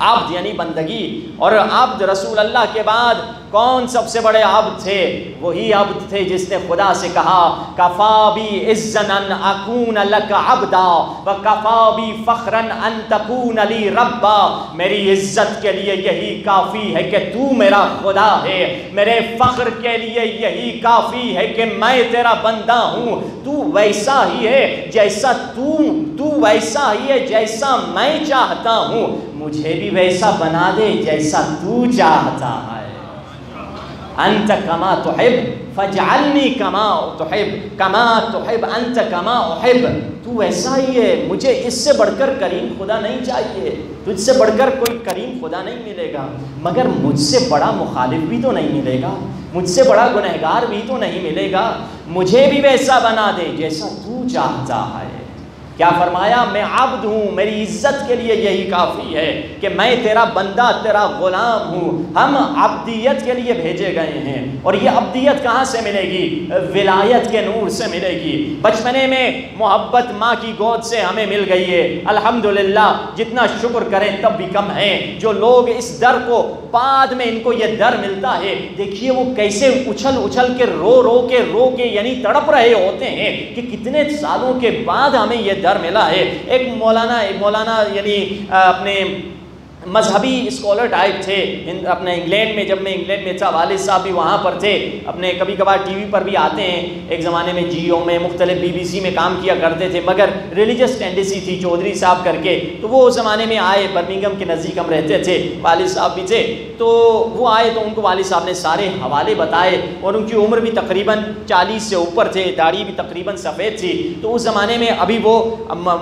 عبد یعنی بندگی، اور عبد رسول اللہ کے بعد کون سب سے بڑے عبد تھے؟ وہی عبد تھے جس نے خدا سے کہا کفا be عزن in اکون look Abida وکفا be فخرا ان تکون لی ربا۔ میری عزت کے لیے یہی کافی ہے کہ تو میرا خدا ہے، میرے فخر کے لیے یہی کافی ہے کہ میں تیرا بندہ ہوں۔ تو ویسا ہی ہے جیسا تو ویسا ہی ہے جیسا میں چاہتا ہوں، مجھے بھی ویسا بنا دے جیسا تو چاہتا ہے۔ انت کما تحب فاجعلنی کما تحب انت کما احب۔ تو ویسا ہی ہے، مجھے اس سے بڑھ کر کریم خدا نہیں چاہیے، تجھ سے بڑھ کر کوئی کریم خدا نہیں ملے گا، مگر مجھ سے بڑا مخالف بھی تو نہیں ملے گا، مجھ سے بڑا گنہگار بھی تو نہیں ملے گا، مجھے بھی ویسا بنا دے جیسا تو چاہتا ہے۔ کیا فرمایا؟ میں عبد ہوں، میری عزت کے لیے یہی کافی ہے کہ میں تیرا بندہ، تیرا غلام ہوں۔ ہم عبدیت کے لیے بھیجے گئے ہیں، اور یہ عبدیت کہاں سے ملے گی؟ ولایت کے نور سے ملے گی۔ بچپنے میں محبت ماں کی گود سے ہمیں مل گئی ہے، الحمدللہ، جتنا شکر کریں تب بھی کم ہے۔ جو لوگ اس در کو بعد میں ان کو یہ در ملتا ہے، دیکھیے وہ کیسے اچھل کے رو کے یعنی تڑپ رہے ہوتے ہیں کہ کتنے سالوں کے بعد ہمیں یہ در ملا ہے۔ ایک مولانا یعنی اپنے مذہبی اسکالر ٹائپ تھے اپنے انگلینڈ میں، جب میں انگلینڈ میں تھا والد صاحب بھی وہاں پر تھے، اپنے کبھی کبھار ٹی وی پر بھی آتے ہیں، ایک زمانے میں جیو میں مختلف BBC میں کام کیا کرتے تھے، مگر ریلیجس ٹینڈنسی تھی چودھری صاحب کر کے، تو وہ اس زمانے میں آئے، برمنگھم کے نزدیک ہم رہتے تھے، والد صاحب بھی تھے، تو وہ آئے تو ان کو والد صاحب نے سارے حوالے بتائے، اور ان کی عمر بھی تقریباً 40 سے اوپر تھے، داڑھی بھی تقریباً سفید تھی، تو اس زمانے میں ابھی وہ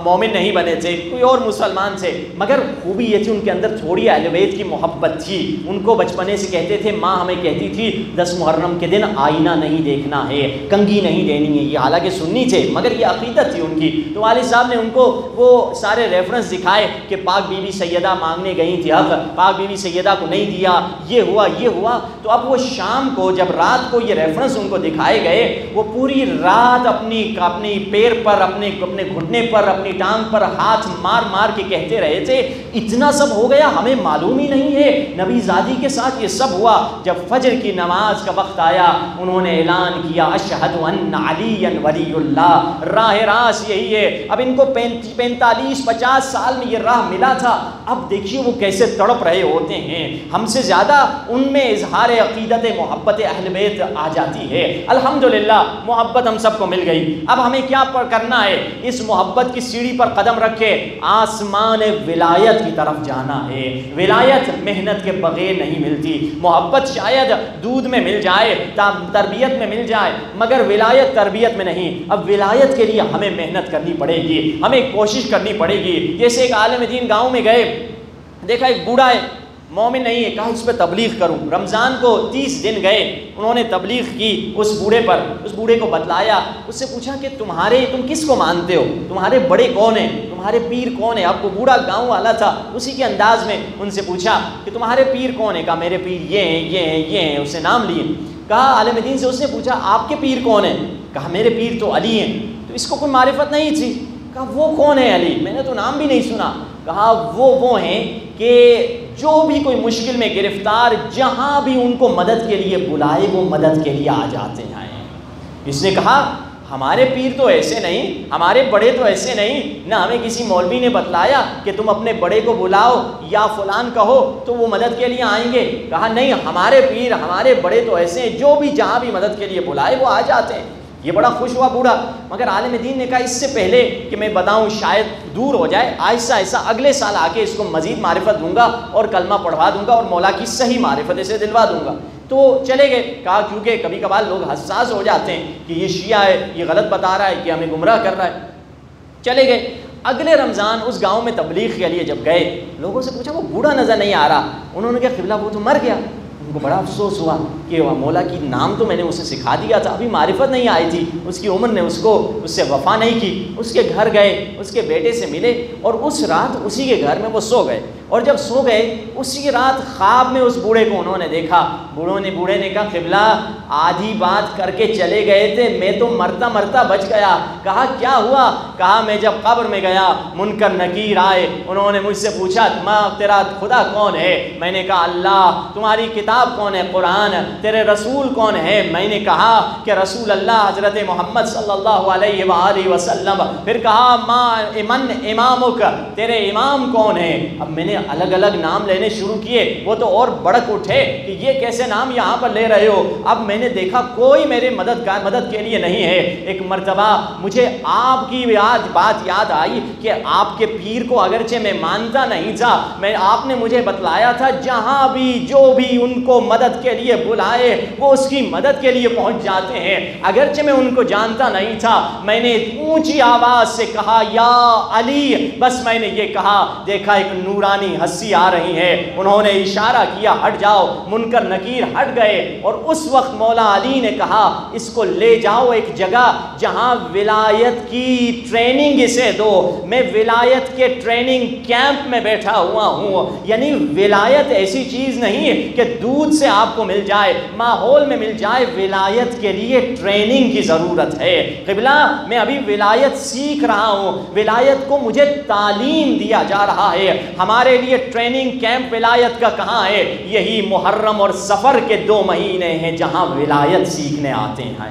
مومن نہیں بنے تھے، کوئی اور مسلمان تھے، مگر خوبی یہ تھی ان کے اندر تھوڑی اہل بیت کی محبت تھی۔ ان کو بچپنے سے کہتے تھے، ماں ہمیں کہتی تھی 10 محرم کے دن آئینہ نہیں دیکھنا ہے، کنگھی نہیں دینی ہے، یہ حالانکہ سنی تھے مگر یہ عقیدت تھی ان کی۔ تو والد صاحب نے ان کو وہ سارے ریفرنس دکھائے کہ پاک بی بی سیدہ مانگنے گئی تھی حق، پاک بی بی سیدہ کو نہیں دیا، یہ ہوا۔ تو اب وہ شام کو جب رات کو یہ ریفرنس ان کو دکھائے گئے، وہ پوری رات اپنی پیر پر، اپنے گھٹنے پر، اپنی ٹانگ پر ہاتھ مار کے کہتے رہے تھے، اتنا سب ہو گیا گیا ہمیں معلوم ہی نہیں ہے۔ نبی زادی کے ساتھ یہ سب ہوا۔ جب فجر کی نماز کا وقت آیا انہوں نے اعلان کیا اشہد ان علی ولی اللہ، راہ راست یہی ہے۔ اب ان کو 45-50 سال میں یہ راہ ملا تھا، اب دیکھیے وہ کیسے تڑپ رہے ہوتے ہیں، ہم سے زیادہ ان میں اظہار عقیدت محبت اہل بیت آ جاتی ہے۔ الحمدللہ محبت ہم سب کو مل گئی، اب ہمیں کیا کرنا ہے؟ اس محبت کی سیڑھی پر قدم رکھے آسمان ولایت کی طرف جانا ہے۔ ولایت محنت کے بغیر نہیں ملتی، محبت شاید دودھ میں مل جائے، تربیت میں مل جائے، مگر ولایت تربیت میں نہیں۔ اب ولایت کے لیے ہمیں محنت کرنی پڑے گی، ہمیں کوشش کرنی پڑے گی۔ جیسے ایک عالم دین گاؤں میں گئے، دیکھا ایک بوڑھا ہے، مومن نہیں ہے، کہا اس پہ تبلیغ کروں۔ رمضان کو 30 دن گئے، انہوں نے تبلیغ کی اس بوڑھے پر، اس بوڑھے کو بتلایا، اس سے پوچھا کہ تم کس کو مانتے ہو، تمہارے بڑے کون ہیں، تمہارے پیر کون ہیں؟ اب وہ بوڑھا گاؤں والا تھا، اسی کے انداز میں ان سے پوچھا کہ تمہارے پیر کون ہیں؟ کہا میرے پیر یہ ہیں یہ ہیں یہ ہیں، اسے نام لیے۔ کہا عالم دین سے اس نے پوچھا آپ کے پیر کون ہیں؟ کہا میرے پیر تو علی ہیں۔ تو اس کو کوئی معرفت نہیں تھی، کہا وہ کون ہے علی؟ میں نے تو نام بھی نہیں سنا۔ کہا وہ ہیں کہ جو بھی کوئی مشکل میں گرفتار، جہاں بھی ان کو مدد کے لیے بلائے وہ مدد کے لیے آ جاتے ہیں۔ اس نے کہا ہمارے پیر تو ایسے نہیں، ہمارے بڑے تو ایسے نہیں، نہ ہمیں کسی مولوی نے بتلایا کہ تم اپنے بڑے کو بلاؤ یا فلان کہو تو وہ مدد کے لیے آئیں گے۔ کہا نہیں، ہمارے پیر ہمارے بڑے تو ایسے ہیں، جو بھی جہاں بھی مدد کے لیے بلائے وہ آ جاتے ہیں۔ یہ بڑا خوش ہوا بوڑھا، مگر عالم دین نے کہا اس سے پہلے کہ میں بتاؤں شاید دور ہو جائے، آہستہ آہستہ اگلے سال آ کے اس کو مزید معرفت دوں گا اور کلمہ پڑھوا دوں گا اور مولا کی صحیح معرفت اسے دلوا دوں گا۔ تو چلے گئے۔ کہا کیونکہ کبھی کبھار لوگ حساس ہو جاتے ہیں کہ یہ شیعہ ہے، یہ غلط بتا رہا ہے، کہ ہمیں گمراہ کر رہا ہے۔ چلے گئے۔ اگلے رمضان اس گاؤں میں تبلیغ کے لیے جب گئے، لوگوں سے پوچھا وہ بوڑھا نظر نہیں آ رہا۔ انہوں نے کہا قبلہ وہ تو مر گیا۔ ان کو بڑا افسوس ہوا کہ مولا کی نام تو میں نے اسے سکھا دیا تھا، ابھی معرفت نہیں آئی تھی، اس کی عمر نے اس سے وفا نہیں کی۔ اس کے گھر گئے، اس کے بیٹے سے ملے اور اس رات اسی کے گھر میں وہ سو گئے۔ اور جب سو گئے اسی رات خواب میں اس بوڑھے کو انہوں نے دیکھا۔ بوڑھے نے کہا قبلہ آدھی بات کر کے چلے گئے تھے، میں تو مرتا مرتا بچ گیا۔ کہا کیا ہوا؟ کہا میں جب قبر میں گیا منکر نکیر آئے، انہوں نے مجھ سے پوچھا تیرا خدا کون ہے؟ میں نے کہا اللہ۔ تمہاری کتاب کون ہے؟ قرآن۔ تیرے رسول کون ہے؟ میں نے کہا کہ رسول اللہ حضرت محمد صلی اللہ علیہ وآلہ وسلم۔ پھر کہا من امامک، تیرے امام کون ہے؟ اب میں نے الگ الگ نام لینے شروع کیے، وہ تو اور بڑک اٹھے کہ یہ کیسے نام یہاں پر لے رہے ہو؟ اب میں نے دیکھا کوئی میرے مدد کے لیے نہیں ہے۔ ایک مرتبہ مجھے آپ کی بات یاد آئی کہ آپ کے پیر کو اگرچہ میں مانتا نہیں تھا، آپ نے مجھے بتلایا تھا جہاں بھی جو بھی ان کو مدد کے لیے بلائے وہ اس کی مدد کے لیے پہنچ جاتے ہیں۔ اگرچہ میں ان کو جانتا نہیں تھا، میں نے اونچی آواز سے کہا یا علی، بس میں نے یہ کہا، دیکھا ایک نورانی ہستی آ رہی ہے، انہوں نے اشارہ کیا ہٹ جاؤ، منکر نکیر ہٹ گئے۔ اور اس وقت مولا علی نے کہا اس کو لے جاؤ ایک جگہ جہاں ولایت کی ٹریننگ اسے دو۔ میں ولایت کے ٹریننگ کیمپ میں بیٹھا ہوا ہوں، یعنی ولایت ایسی چیز نہیں کہ دودھ سے آپ کو مل جائے، ماحول میں مل جائے، ولایت کے لیے ٹریننگ کی ضرورت ہے۔ قبلہ میں ابھی ولایت سیکھ رہا ہوں، ولایت کو مجھے تعلیم دیا جا رہا ہے۔ ہمارے لیے ٹریننگ کیمپ ولایت کا کہاں ہے؟ یہی محرم اور سفر کے 2 مہینے ہیں جہاں ولایت سیکھنے آتے ہیں۔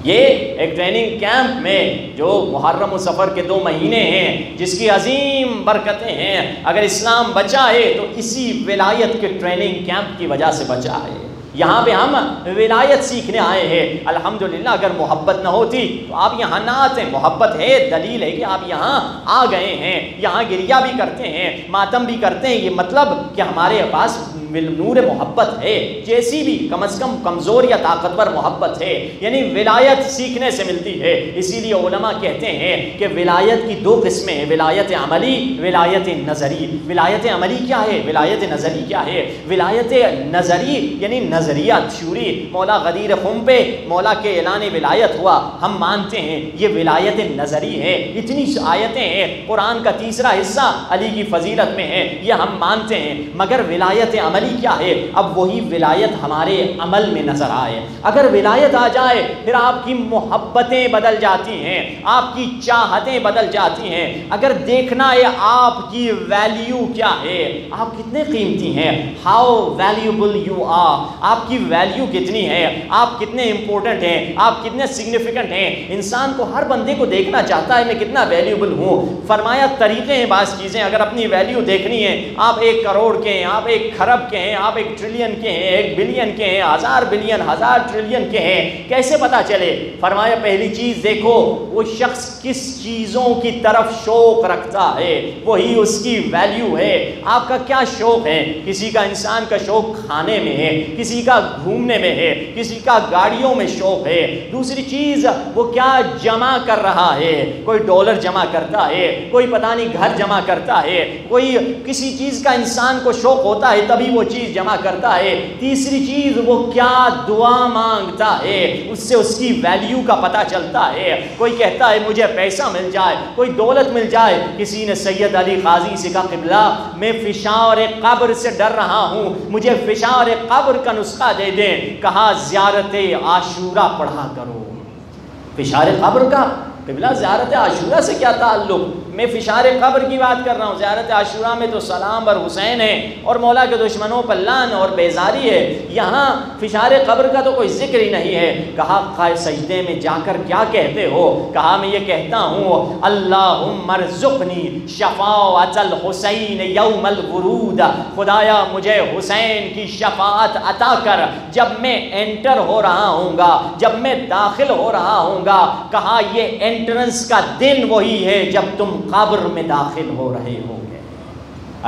یہ ایک ٹریننگ کیمپ میں جو محرم و سفر کے 2 مہینے ہیں جس کی عظیم برکتیں ہیں، اگر اسلام بچا ہے تو اسی ولایت کے ٹریننگ کیمپ کی وجہ سے بچا ہے۔ یہاں پہ ہم ولایت سیکھنے آئے ہیں۔ الحمدللہ اگر محبت نہ ہوتی تو آپ یہاں نہ آتے، محبت ہے، دلیل ہے کہ آپ یہاں آ گئے ہیں، یہاں گریہ بھی کرتے ہیں، ماتم بھی کرتے ہیں، یہ مطلب کہ ہمارے پاس نور محبت ہے، جیسی بھی کم از کم کمزور یا طاقتور محبت ہے، یعنی ولایت سیکھنے سے ملتی ہے۔ اسی لیے علماء کہتے ہیں کہ ولایت کی 2 قسمیں ہیں، ولایت عملی، ولایت نظری۔ ولایت عملی کیا ہے؟ ولایت نظری کیا ہے؟ ولایت نظری یعنی نظریہ تھیوری، مولا غدیر خم پہ مولا کے اعلان ولایت ہوا، ہم مانتے ہیں یہ ولایت نظری ہے۔ اتنی آیتیں ہیں، قرآن کا 3 حصہ علی کی فضیلت میں ہے، یہ ہم مانتے ہیں، مگر ولایت عملی ولی کیا ہے، اب وہی ولایت ہمارے عمل میں نظر آئے۔ اگر ولایت آ جائے پھر آپ کی محبتیں بدل جاتی ہیں، آپ کی چاہتیں بدل جاتی ہیں۔ اگر دیکھنا ہے آپ کی ویلیو کیا ہے، آپ کتنے قیمتی ہیں، ہاؤ ویلیوبل یو آر، آپ کی ویلیو کتنی ہے، آپ کتنے امپورٹنٹ ہیں، آپ کتنے سگنیفیکنٹ ہیں۔ انسان کو، ہر بندے کو دیکھنا چاہتا ہے میں کتنا ویلیوبل ہوں۔ فرمایا طریقے ہیں بعض چیزیں، اگر اپنی ویلیو دیکھنی ہے، آپ 1 کروڑ کے ہیں، آپ 1 خرب کے ہیں، آپ 1 ٹریلین کے ہیں، 1 بلین کے ہیں، 1000 بلین، 1000 ٹریلین کے ہیں، کیسے پتا چلے؟ فرمایا پہلی چیز دیکھو وہ شخص کس چیزوں کی طرف شوق رکھتا ہے، وہی اس کی ویلیو ہے۔ آپ کا کیا شوق ہے؟ کسی کا، انسان کا شوق کھانے میں ہے، کسی کا گھومنے میں ہے، کسی کا گاڑیوں میں شوق ہے۔ دوسری چیز وہ کیا جمع کر رہا ہے، کوئی ڈالر جمع کرتا ہے، کوئی پتہ نہیں گھر جمع کرتا ہے، کوئی کسی چیز کا انسان کو شوق ہوتا ہے تبھی وہ چیز جمع کرتا ہے۔ تیسری چیز وہ کیا دعا مانگتا ہے، اس سے اس کی ویلیو کا پتہ چلتا ہے۔ کوئی کہتا ہے مجھے پیسہ مل جائے، کوئی دولت مل جائے۔ کسی نے سید علی قاضی سے کہا قبلہ میں فشار قبر سے ڈر رہا ہوں، مجھے فشار قبر کا نسخہ دے دیں۔ کہا زیارت عاشورہ پڑھا کرو۔ فشار قبر کا قبلہ زیارت عاشورہ سے کیا تعلق؟ میں فشار قبر کی بات کر رہا ہوں۔ زیارت عاشورہ میں تو سلام اور حسین ہے اور مولا کے دشمنوں پر لعن اور بیزاری ہے، یہاں فشار قبر کا تو کوئی ذکر ہی نہیں ہے۔ کہا سجدے میں جا کر کیا کہتے ہو؟ کہا میں یہ کہتا ہوں اللہم ارزقنی شفاعت الحسین یوم الورود، خدایا مجھے حسین کی شفاعت عطا کر جب میں انٹر ہو رہا ہوں گا، جب میں داخل ہو رہا ہوں گا۔ کہا یہ انٹرنس کا دن وہی ہے جب تم قبر میں داخل ہو رہے ہو گے۔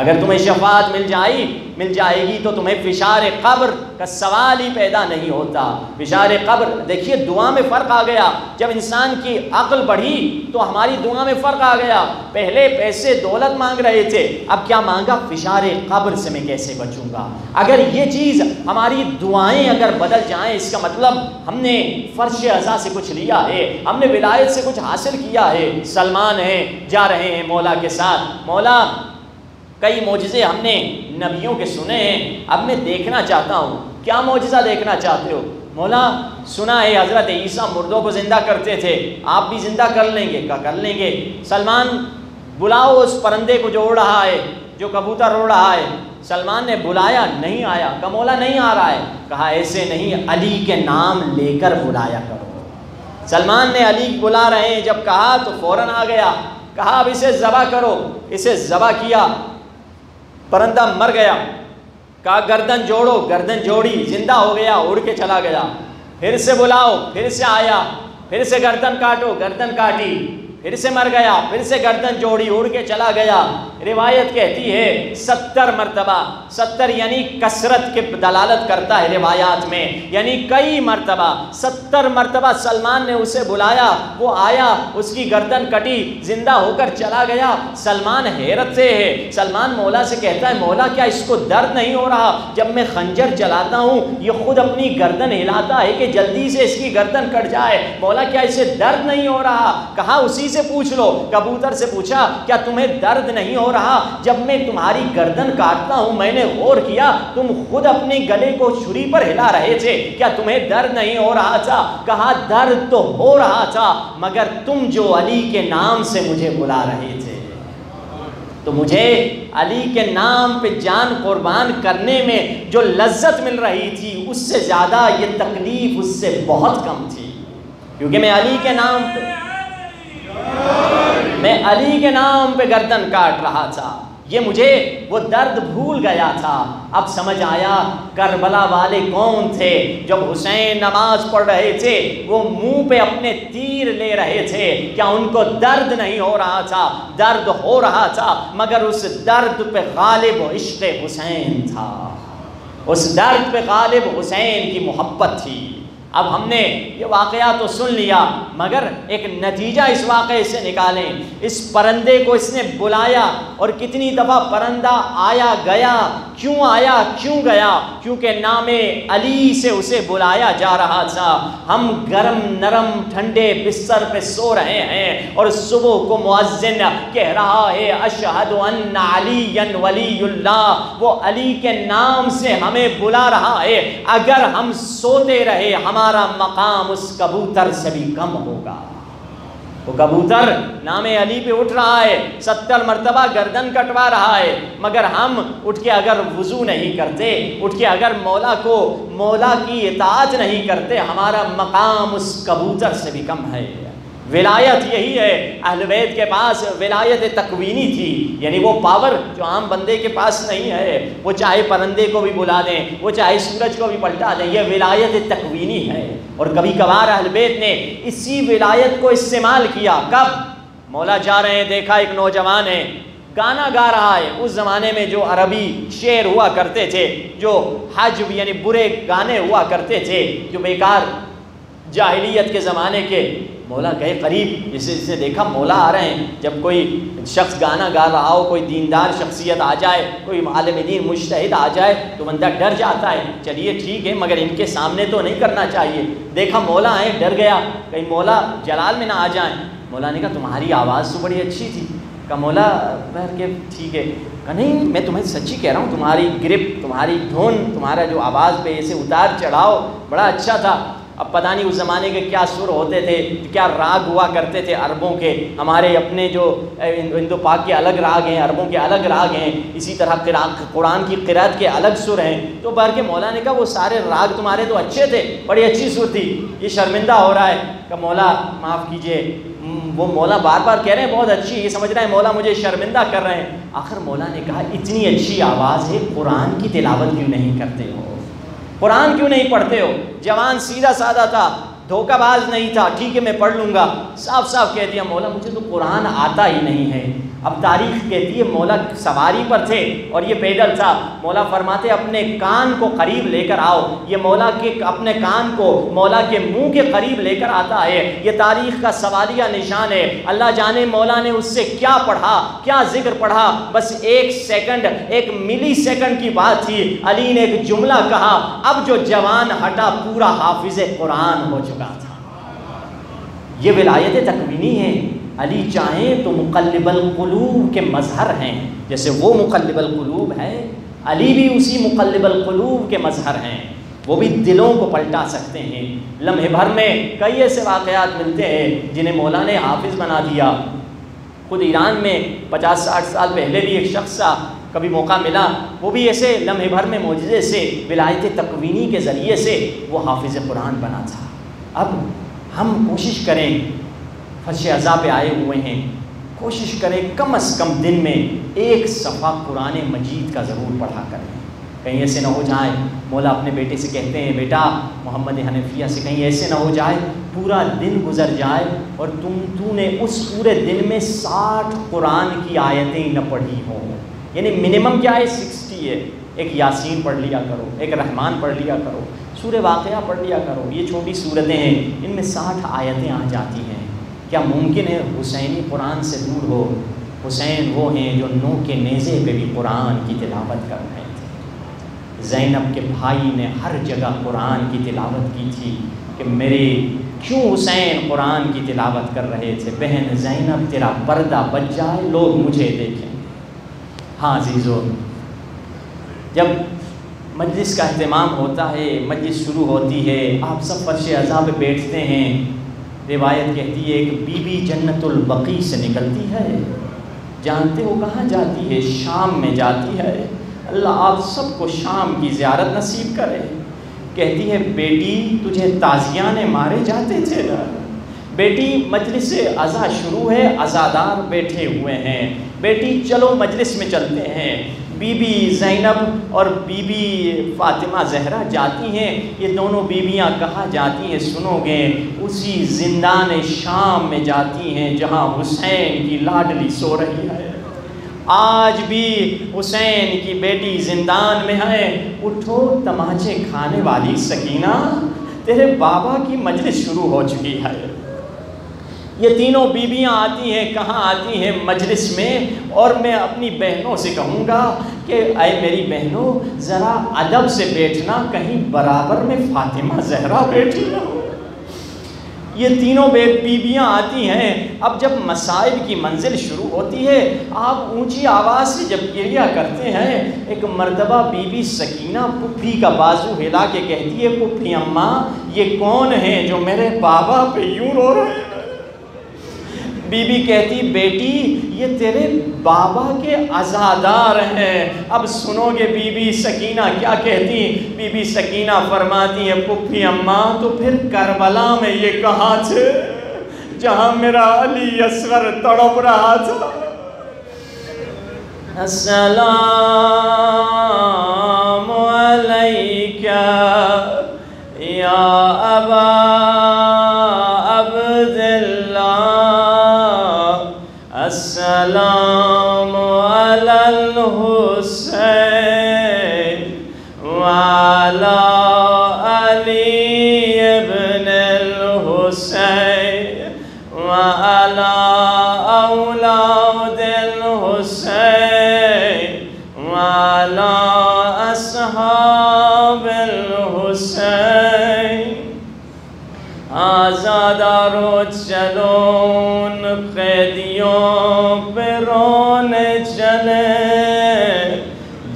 اگر تمہیں شفاعت مل جائے گی تو تمہیں فشار قبر کا سوال ہی پیدا نہیں ہوتا۔ فشار قبر، دیکھیے دعا میں فرق آ گیا۔ جب انسان کی عقل بڑھی تو ہماری دعا میں فرق آ گیا۔ پہلے پیسے دولت مانگ رہے تھے، اب کیا مانگا؟ فشار قبر سے میں کیسے بچوں گا۔ اگر یہ چیز ہماری دعائیں اگر بدل جائیں، اس کا مطلب ہم نے فرش عزا سے کچھ لیا ہے، ہم نے ولایت سے کچھ حاصل کیا ہے۔ سلمان ہیں، جا رہے ہیں مولا کے ساتھ، مولا کئی معجزے ہم نے نبیوں کے سنے ہیں، اب میں دیکھنا چاہتا ہوں۔ کیا معجزہ دیکھنا چاہتے ہو؟ مولا سنا ہے حضرت عیسیٰ مردوں کو زندہ کرتے تھے، آپ بھی زندہ کر لیں گے؟ کہا کر لیں گے۔ سلمان بلاؤ اس پرندے کو جو اڑ رہا ہے، جو کبوتر اڑ رہا ہے۔ سلمان نے بلایا، نہیں آیا۔ کہا مولا نہیں آ رہا ہے۔ کہا ایسے نہیں، علی کے نام لے کر بلایا کرو۔ سلمان نے علی بلا رہے ہیں جب کہا تو فوراً آ گیا۔ کہا اب اسے ذبح کرو، اسے ذبح کیا، پرندہ مر گیا۔ کہا گردن جوڑو، گردن جوڑی، زندہ ہو گیا، اڑ کے چلا گیا۔ پھر سے بلاؤ، پھر سے آیا، پھر سے گردن کاٹو، گردن کاٹی، پھر سے مر گیا، پھر سے گردن جوڑی، اڑ کے چلا گیا۔ روایت کہتی ہے 70 مرتبہ، 70 یعنی کثرت کے دلالت کرتا ہے روایات میں، یعنی کئی مرتبہ، 70 مرتبہ سلمان نے اسے بلایا، وہ آیا، اس کی گردن کٹی، زندہ ہو کر چلا گیا۔ سلمان حیرت سے ہے، سلمان مولا سے کہتا ہے مولا کیا اس کو درد نہیں ہو رہا؟ جب میں خنجر چلاتا ہوں یہ خود اپنی گردن ہلاتا ہے کہ جلدی سے اس کی گردن کٹ جائے، مولا کیا اسے درد نہیں ہو رہا؟ کہا اسی سے پوچھ لو۔ کبوتر سے پوچھا کیا تمہیں درد نہیں ہو رہا؟ جب میں تمہاری گردن کاٹتا ہوں میں نے غور کیا تم خود اپنے گلے کو چھری پر ہلا رہے تھے، کیا تمہیں درد نہیں ہو رہا تھا؟ کہا درد تو ہو رہا تھا، مگر تم جو علی کے نام سے مجھے بلا رہے تھے تو مجھے علی کے نام پہ جان قربان کرنے میں جو لذت مل رہی تھی اس سے زیادہ یہ تکلیف اس سے بہت کم تھی، کیونکہ میں علی کے نام پہ گردن کاٹ رہا تھا۔ یہ مجھے وہ درد بھول گیا تھا۔ اب سمجھ آیا کربلا والے کون تھے۔ جب حسین نماز پڑھ رہے تھے وہ منہ پہ اپنے تیر لے رہے تھے، کیا ان کو درد نہیں ہو رہا تھا؟ درد ہو رہا تھا، مگر اس درد پہ غالب عشق حسین تھا، اس درد پہ غالب حسین کی محبت تھی۔ اب ہم نے یہ واقعہ تو سن لیا، مگر ایک نتیجہ اس واقعے سے نکالیں۔ اس پرندے کو اس نے بلایا، اور کتنی دفعہ پرندہ آیا گیا، کیوں آیا کیوں گیا؟ کیونکہ نام علی سے اسے بلایا جا رہا تھا۔ ہم گرم نرم ٹھنڈے بستر پہ سو رہے ہیں، اور صبح کو مؤذن کہہ رہا ہے اشہد ان علی ولی اللہ، وہ علی کے نام سے ہمیں بلا رہا ہے۔ اگر ہم سوتے رہے ہمارا مقام اس کبوتر سے بھی کم ہوگا۔ وہ کبوتر نام علی پہ اٹھ رہا ہے، 70 مرتبہ گردن کٹوا رہا ہے، مگر ہم اٹھ کے اگر وضو نہیں کرتے، اٹھ کے اگر مولا کی اطاعت نہیں کرتے، ہمارا مقام اس کبوتر سے بھی کم ہے۔ ولایت یہی ہے، اہل بیت کے پاس ولایت تکوینی تھی، یعنی وہ پاور جو عام بندے کے پاس نہیں ہے، وہ چاہے پرندے کو بھی بلا دیں، وہ چاہے سورج کو بھی پلٹا دیں، یہ ولایت تکوینی ہے۔ اور کبھی کبھار اہل بیت نے اسی ولایت کو استعمال کیا۔ کب؟ مولا جا رہے ہیں، دیکھا ایک نوجوان ہے گانا گا رہا ہے۔ اس زمانے میں جو عربی شعر ہوا کرتے تھے، جو حجب یعنی برے گانے ہوا کرتے تھے، جو بیکار جاہلیت کے زمانے کے، مولا گئے قریب، جس نے دیکھا مولا آ رہے ہیں۔ جب کوئی شخص گانا گا رہا ہو، کوئی دیندار شخصیت آ جائے، کوئی عالم دین مجتہد آ جائے تو بندہ ڈر جاتا ہے، چلیے ٹھیک ہے مگر ان کے سامنے تو نہیں کرنا چاہیے۔ دیکھا مولا آئے، ڈر گیا کہیں مولا جلال میں نہ آ جائیں۔ مولا نے کہا تمہاری آواز تو بڑی اچھی تھی۔ کہا مولا بہر کے ٹھیک ہے۔ کہا نہیں میں تمہیں سچی کہہ رہا ہوں، تمہاری گرپ، تمہاری دھن، تمہارا جو آواز پہ ایسے اتار چڑھاؤ بڑا اچھا تھا۔ اب پتہ نہیں اس زمانے کے کیا سر ہوتے تھے، کیا راگ ہوا کرتے تھے عربوں کے، ہمارے اپنے جو ہندو پاک کے الگ راگ ہیں، عربوں کے الگ راگ ہیں، اسی طرح قرآن کی قرأت کے الگ سر ہیں۔ تو بہر کے مولا نے کہا وہ سارے راگ تمہارے تو اچھے تھے، بڑی اچھی سر تھی، یہ شرمندہ ہو رہا ہے۔ کہ مولا معاف کیجئے، وہ مولا بار بار کہہ رہے ہیں بہت اچھی، یہ سمجھ رہے ہیں مولا مجھے شرمندہ کر رہے ہیں۔ آخر مولا نے کہا اتنی اچھی آواز ہے، قرآن کی تلاوت کیوں نہیں کرتے ہو؟ قرآن کیوں نہیں پڑھتے ہو؟ جوان سیدھا سادہ تھا، دھوکہ باز نہیں تھا، ٹھیک ہے میں پڑھ لوں گا، صاف صاف کہہ دیا مولا مجھے تو قرآن آتا ہی نہیں ہے۔ اب تاریخ کہتی ہے مولا سواری پر تھے اور یہ پیدل تھا۔ مولا فرماتے اپنے کان کو قریب لے کر آؤ، یہ مولا کے اپنے کان کو مولا کے منہ کے قریب لے کر آتا ہے۔ یہ تاریخ کا سوالیہ نشان ہے۔ اللہ جانے مولا نے اس سے کیا پڑھا، کیا ذکر پڑھا، بس 1 سیکنڈ، 1 ملی سیکنڈ کی بات تھی، علی نے ایک جملہ کہا، اب جو جوان ہٹا پورا حافظ قرآن ہو چکا تھا۔ یہ ولایت تکوینی ہے۔ علی چاہیں تو مقلب القلوب کے مظہر ہیں، جیسے وہ مقلب القلوب ہے، علی بھی اسی مقلب القلوب کے مظہر ہیں، وہ بھی دلوں کو پلٹا سکتے ہیں۔ لمحے بھر میں کئی ایسے واقعات ملتے ہیں جنہیں مولا نے حافظ بنا دیا۔ خود ایران میں 50-60 سال پہلے بھی ایک شخص تھا، کبھی موقع ملا، وہ بھی ایسے لمحے بھر میں معجزے سے، ولایت تکوینی کے ذریعے سے وہ حافظ قرآن بنا تھا۔ اب ہم کوشش کریں، فرش عزا پہ آئے ہوئے ہیں، کوشش کریں کم از کم دن میں 1 صفحہ قرآن مجید کا ضرور پڑھا کریں۔ کہیں ایسے نہ ہو جائے، مولا اپنے بیٹے سے کہتے ہیں بیٹا محمد حنفیہ سے، کہیں ایسے نہ ہو جائے پورا دن گزر جائے اور تو نے اس پورے دن میں 60 قرآن کی آیتیں نہ پڑھی ہوں۔ یعنی منیمم کیا ہے 60 ہے، ایک یاسین پڑھ لیا کرو، ایک رحمان پڑھ لیا کرو، سورہ واقعہ پڑھ لیا کرو، یہ چھوٹی صورتیں ہیں، ان میں 60 آیتیں آ جاتی ہیں۔ کیا ممکن ہے حسینی قرآن سے دور ہو؟ حسین وہ ہیں جو نو کے نیزے پہ بھی قرآن کی تلاوت کر رہے تھے۔ زینب کے بھائی نے ہر جگہ قرآن کی تلاوت کی تھی کہ میرے کیوں حسین قرآن کی تلاوت کر رہے تھے، بہن زینب تیرا پردہ بچ جائے لوگ مجھے دیکھیں۔ ہاں عزیزو، جب مجلس کا اہتمام ہوتا ہے، مجلس شروع ہوتی ہے، آپ سب فرش عزا پہ بیٹھتے ہیں، روایت کہتی ہے ایک بی بی جنت البقیع سے نکلتی ہے، جانتے ہو کہاں جاتی ہے؟ شام میں جاتی ہے۔ اللہ آپ سب کو شام کی زیارت نصیب کرے۔ کہتی ہے بیٹی تجھے تازیانے مارے جاتے تھے نا، بیٹی مجلس عزا شروع ہے، عزادار بیٹھے ہوئے ہیں، بیٹی چلو مجلس میں چلتے ہیں۔ بی بی زینب اور بی بی فاطمہ زہرا جاتی ہیں، یہ دونوں بیویاں کہاں جاتی ہیں سنو گے؟ اسی زندان شام میں جاتی ہیں جہاں حسین کی لاڈلی سو رہی ہے۔ آج بھی حسین کی بیٹی زندان میں ہے، اٹھو تماچے کھانے والی سکینہ، تیرے بابا کی مجلس شروع ہو چکی ہے۔ یہ تینوں بیویاں آتی ہیں، کہاں آتی ہیں؟ مجلس میں، اور میں اپنی بہنوں سے کہوں گا کہ اے میری بہنوں ذرا ادب سے بیٹھنا، کہیں برابر میں فاطمہ زہرا بیٹھی نہ ہو۔ یہ تینوں بیویاں آتی ہیں۔ اب جب مصائب کی منزل شروع ہوتی ہے، آپ اونچی آواز سے جب گریہ کرتے ہیں، ایک مرتبہ بی بی سکینہ پھپھی کا بازو ہلا کے کہتی ہے، پھپھی اماں یہ کون ہیں جو میرے بابا پہ یوں رو رہے ہیں؟ بی بی کہتی بیٹی یہ تیرے بابا کے عزادار ہیں۔ اب سنو گے بی بی سکینہ کیا کہتی؟ بی بی سکینہ فرماتی ہیں، پھپھی اماں تو پھر کربلا میں یہ کہاں تھے جہاں میرا علی اصغر تڑپ رہا تھا؟ السلام علیکہ یا ابا السلام علی الحسین وعلی علی ابن الحسین وعلی اولاد الحسین وعلی اصحاب الحسین۔ آزادارو چلون قیدیوں پہ رونے چلے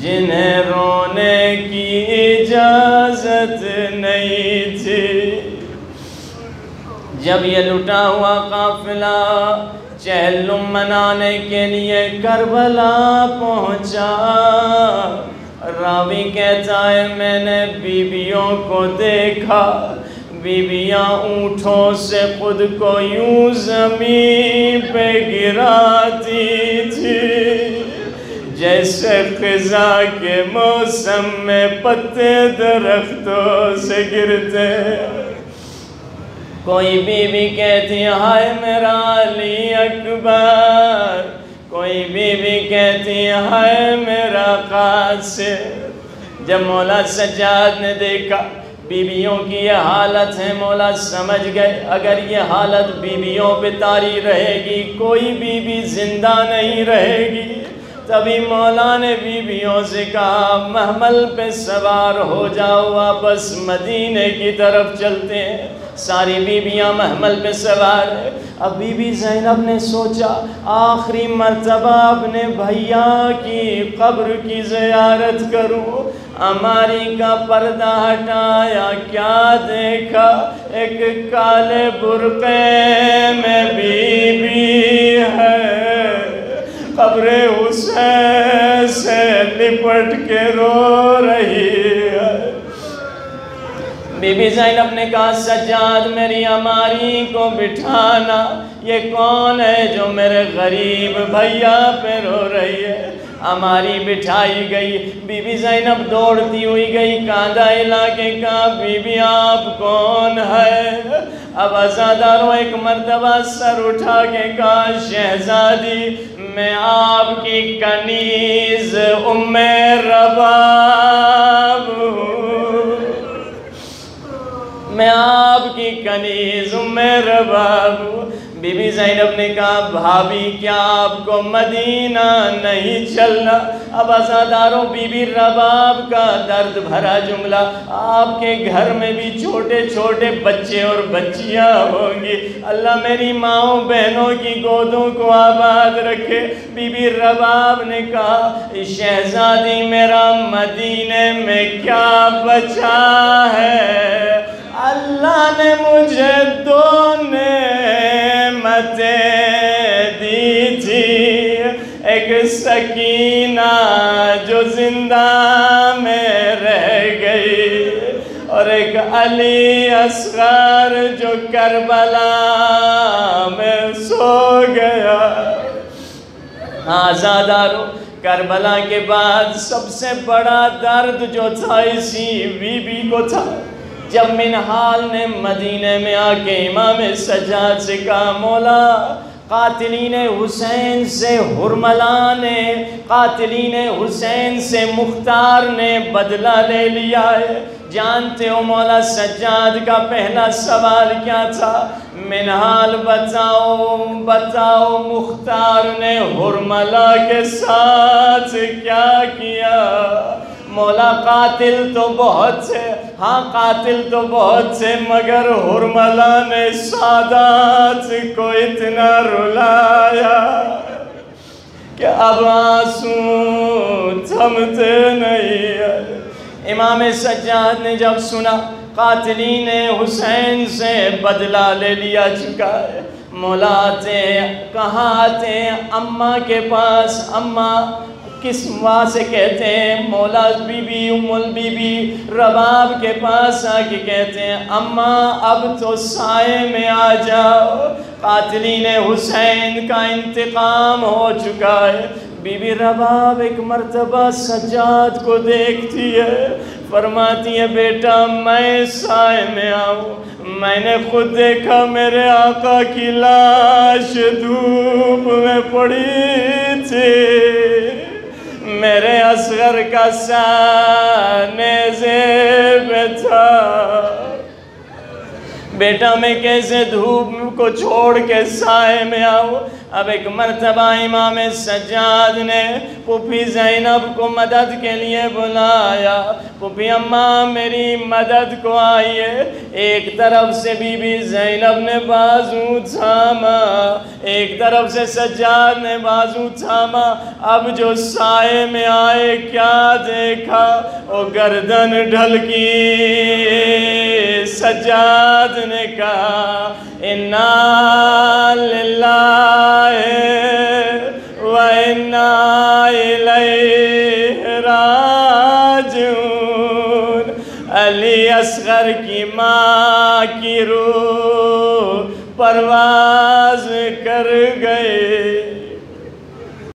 جنہیں رونے کی اجازت نہیں تھی۔ جب یہ لٹا ہوا قافلہ چہلم منانے کے لیے کربلا پہنچا، راوی کہتا ہے میں نے بیویوں کو دیکھا، بیویاں اونٹوں سے خود کو یوں زمین پہ گراتی تھی جیسے خزاں کے موسم میں پتے درختوں سے گرتے۔ کوئی بیوی کہتی ہائے میرا علی اکبر، کوئی بیوی کہتی ہائے میرا قاسم۔ جب مولا سجاد نے دیکھا بیویوں کی یہ حالت ہے، مولا سمجھ گئے اگر یہ حالت بیویوں پہ طاری رہے گی کوئی بیوی زندہ نہیں رہے گی۔ تبھی مولا نے بیویوں سے کہا محمل پہ سوار ہو جاؤ، واپس مدینے کی طرف چلتے ہیں۔ ساری بیویاں محمل پہ سوار ہیں۔ اب بی بی زینب نے سوچا آخری مرتبہ اپنے بھیا کی قبر کی زیارت کروں۔ اماری کا پردہ ہٹایا، کیا دیکھا؟ ایک کالے برقعے میں بی بی ہے، قبر حسین سے لپٹ کے رو رہی ہے۔ بی بی زینب نے کہا سجاد میری اماری کو بٹھانا، یہ کون ہے جو میرے غریب بھیا پہ رو رہی ہے؟ اماری بٹھائی گئی۔ بی بی زینب دوڑتی ہوئی گئی، کاندھا ہلا کے کہا بی بی آپ کون ہے؟ اب عزاداروں ایک مرتبہ سر اٹھا کے کہا شہزادی میں آپ کی کنیز ام رباب ہوں، میں آپ کی کنیز ام رباب ہوں۔ بی بی زینب نے کہا بھابی کیا آپ کو مدینہ نہیں چلنا؟ اب عزاداروں بی بی رباب کا درد بھرا جملہ، آپ کے گھر میں بھی چھوٹے چھوٹے بچے اور بچیاں ہوں گی، اللہ میری ماؤں بہنوں کی گودوں کو آباد رکھے۔ بی بی رباب نے کہا شہزادی میرا مدینے میں کیا بچا ہے؟ اللہ نے مجھے دو نعمتیں دی تھی، ایک سکینہ جو زندہ میں رہ گئی اور ایک علی اصغر جو کربلا میں سو گیا۔ آزاداروں کربلا کے بعد سب سے بڑا درد جو تھا اسی بی بی کو تھا۔ جب منحال نے مدینے میں آ کے امام سجاد سے کہا مولا قاتلین حسین سے حرملا نے، قاتلین حسین سے مختار نے بدلہ لے لیا ہے، جانتے ہو مولا سجاد کا پہلا سوال کیا تھا؟ منحال بتاؤ مختار نے حرملہ کے ساتھ کیا کیا؟ مولا قاتل تو بہت سے، ہاں قاتل تو بہت سے، مگر حرملہ نے سادات کو اتنا رلایا کہ اب آنسو تھمتے نہیں۔ امام سجاد نے جب سنا قاتلین حسین سے بدلہ لے لیا چکا ہے، مولا آتے کہاں آتے ہیں؟ اماں کے پاس۔ اماں کس ماں سے کہتے ہیں؟ مولا بی بی ام البی بی رباب کے پاس آ کے کہتے ہیں اماں اب تو سائے میں آ جاؤ، قاتلین حسین کا انتقام ہو چکا ہے۔ بی بی رباب ایک مرتبہ سجاد کو دیکھتی ہے، فرماتی ہے بیٹا میں سائے میں آؤں، میں نے خود دیکھا میرے آقا کی لاش دھوپ میں پڑی تھی، میرے اصغر کا سر نیزے پہ تھا، بیٹا میں کیسے دھوپ کو چھوڑ کے سائے میں آؤں؟ اب ایک مرتبہ امام سجاد نے پھوپھی زینب کو مدد کے لیے بلایا، پھوپھی اماں میری مدد کو آئیے۔ ایک طرف سے بی بی زینب نے بازو تھاما، ایک طرف سے سجاد نے بازو تھاما۔ اب جو سائے میں آئے کیا دیکھا؟ وہ گردن ڈھلکی، سجاد نے کہا اِنَّا لِلَّهِ وَإِنَّا إِلَيْهِ راجعون۔ علی اصغر کی ماں کی روح پرواز کر گئے۔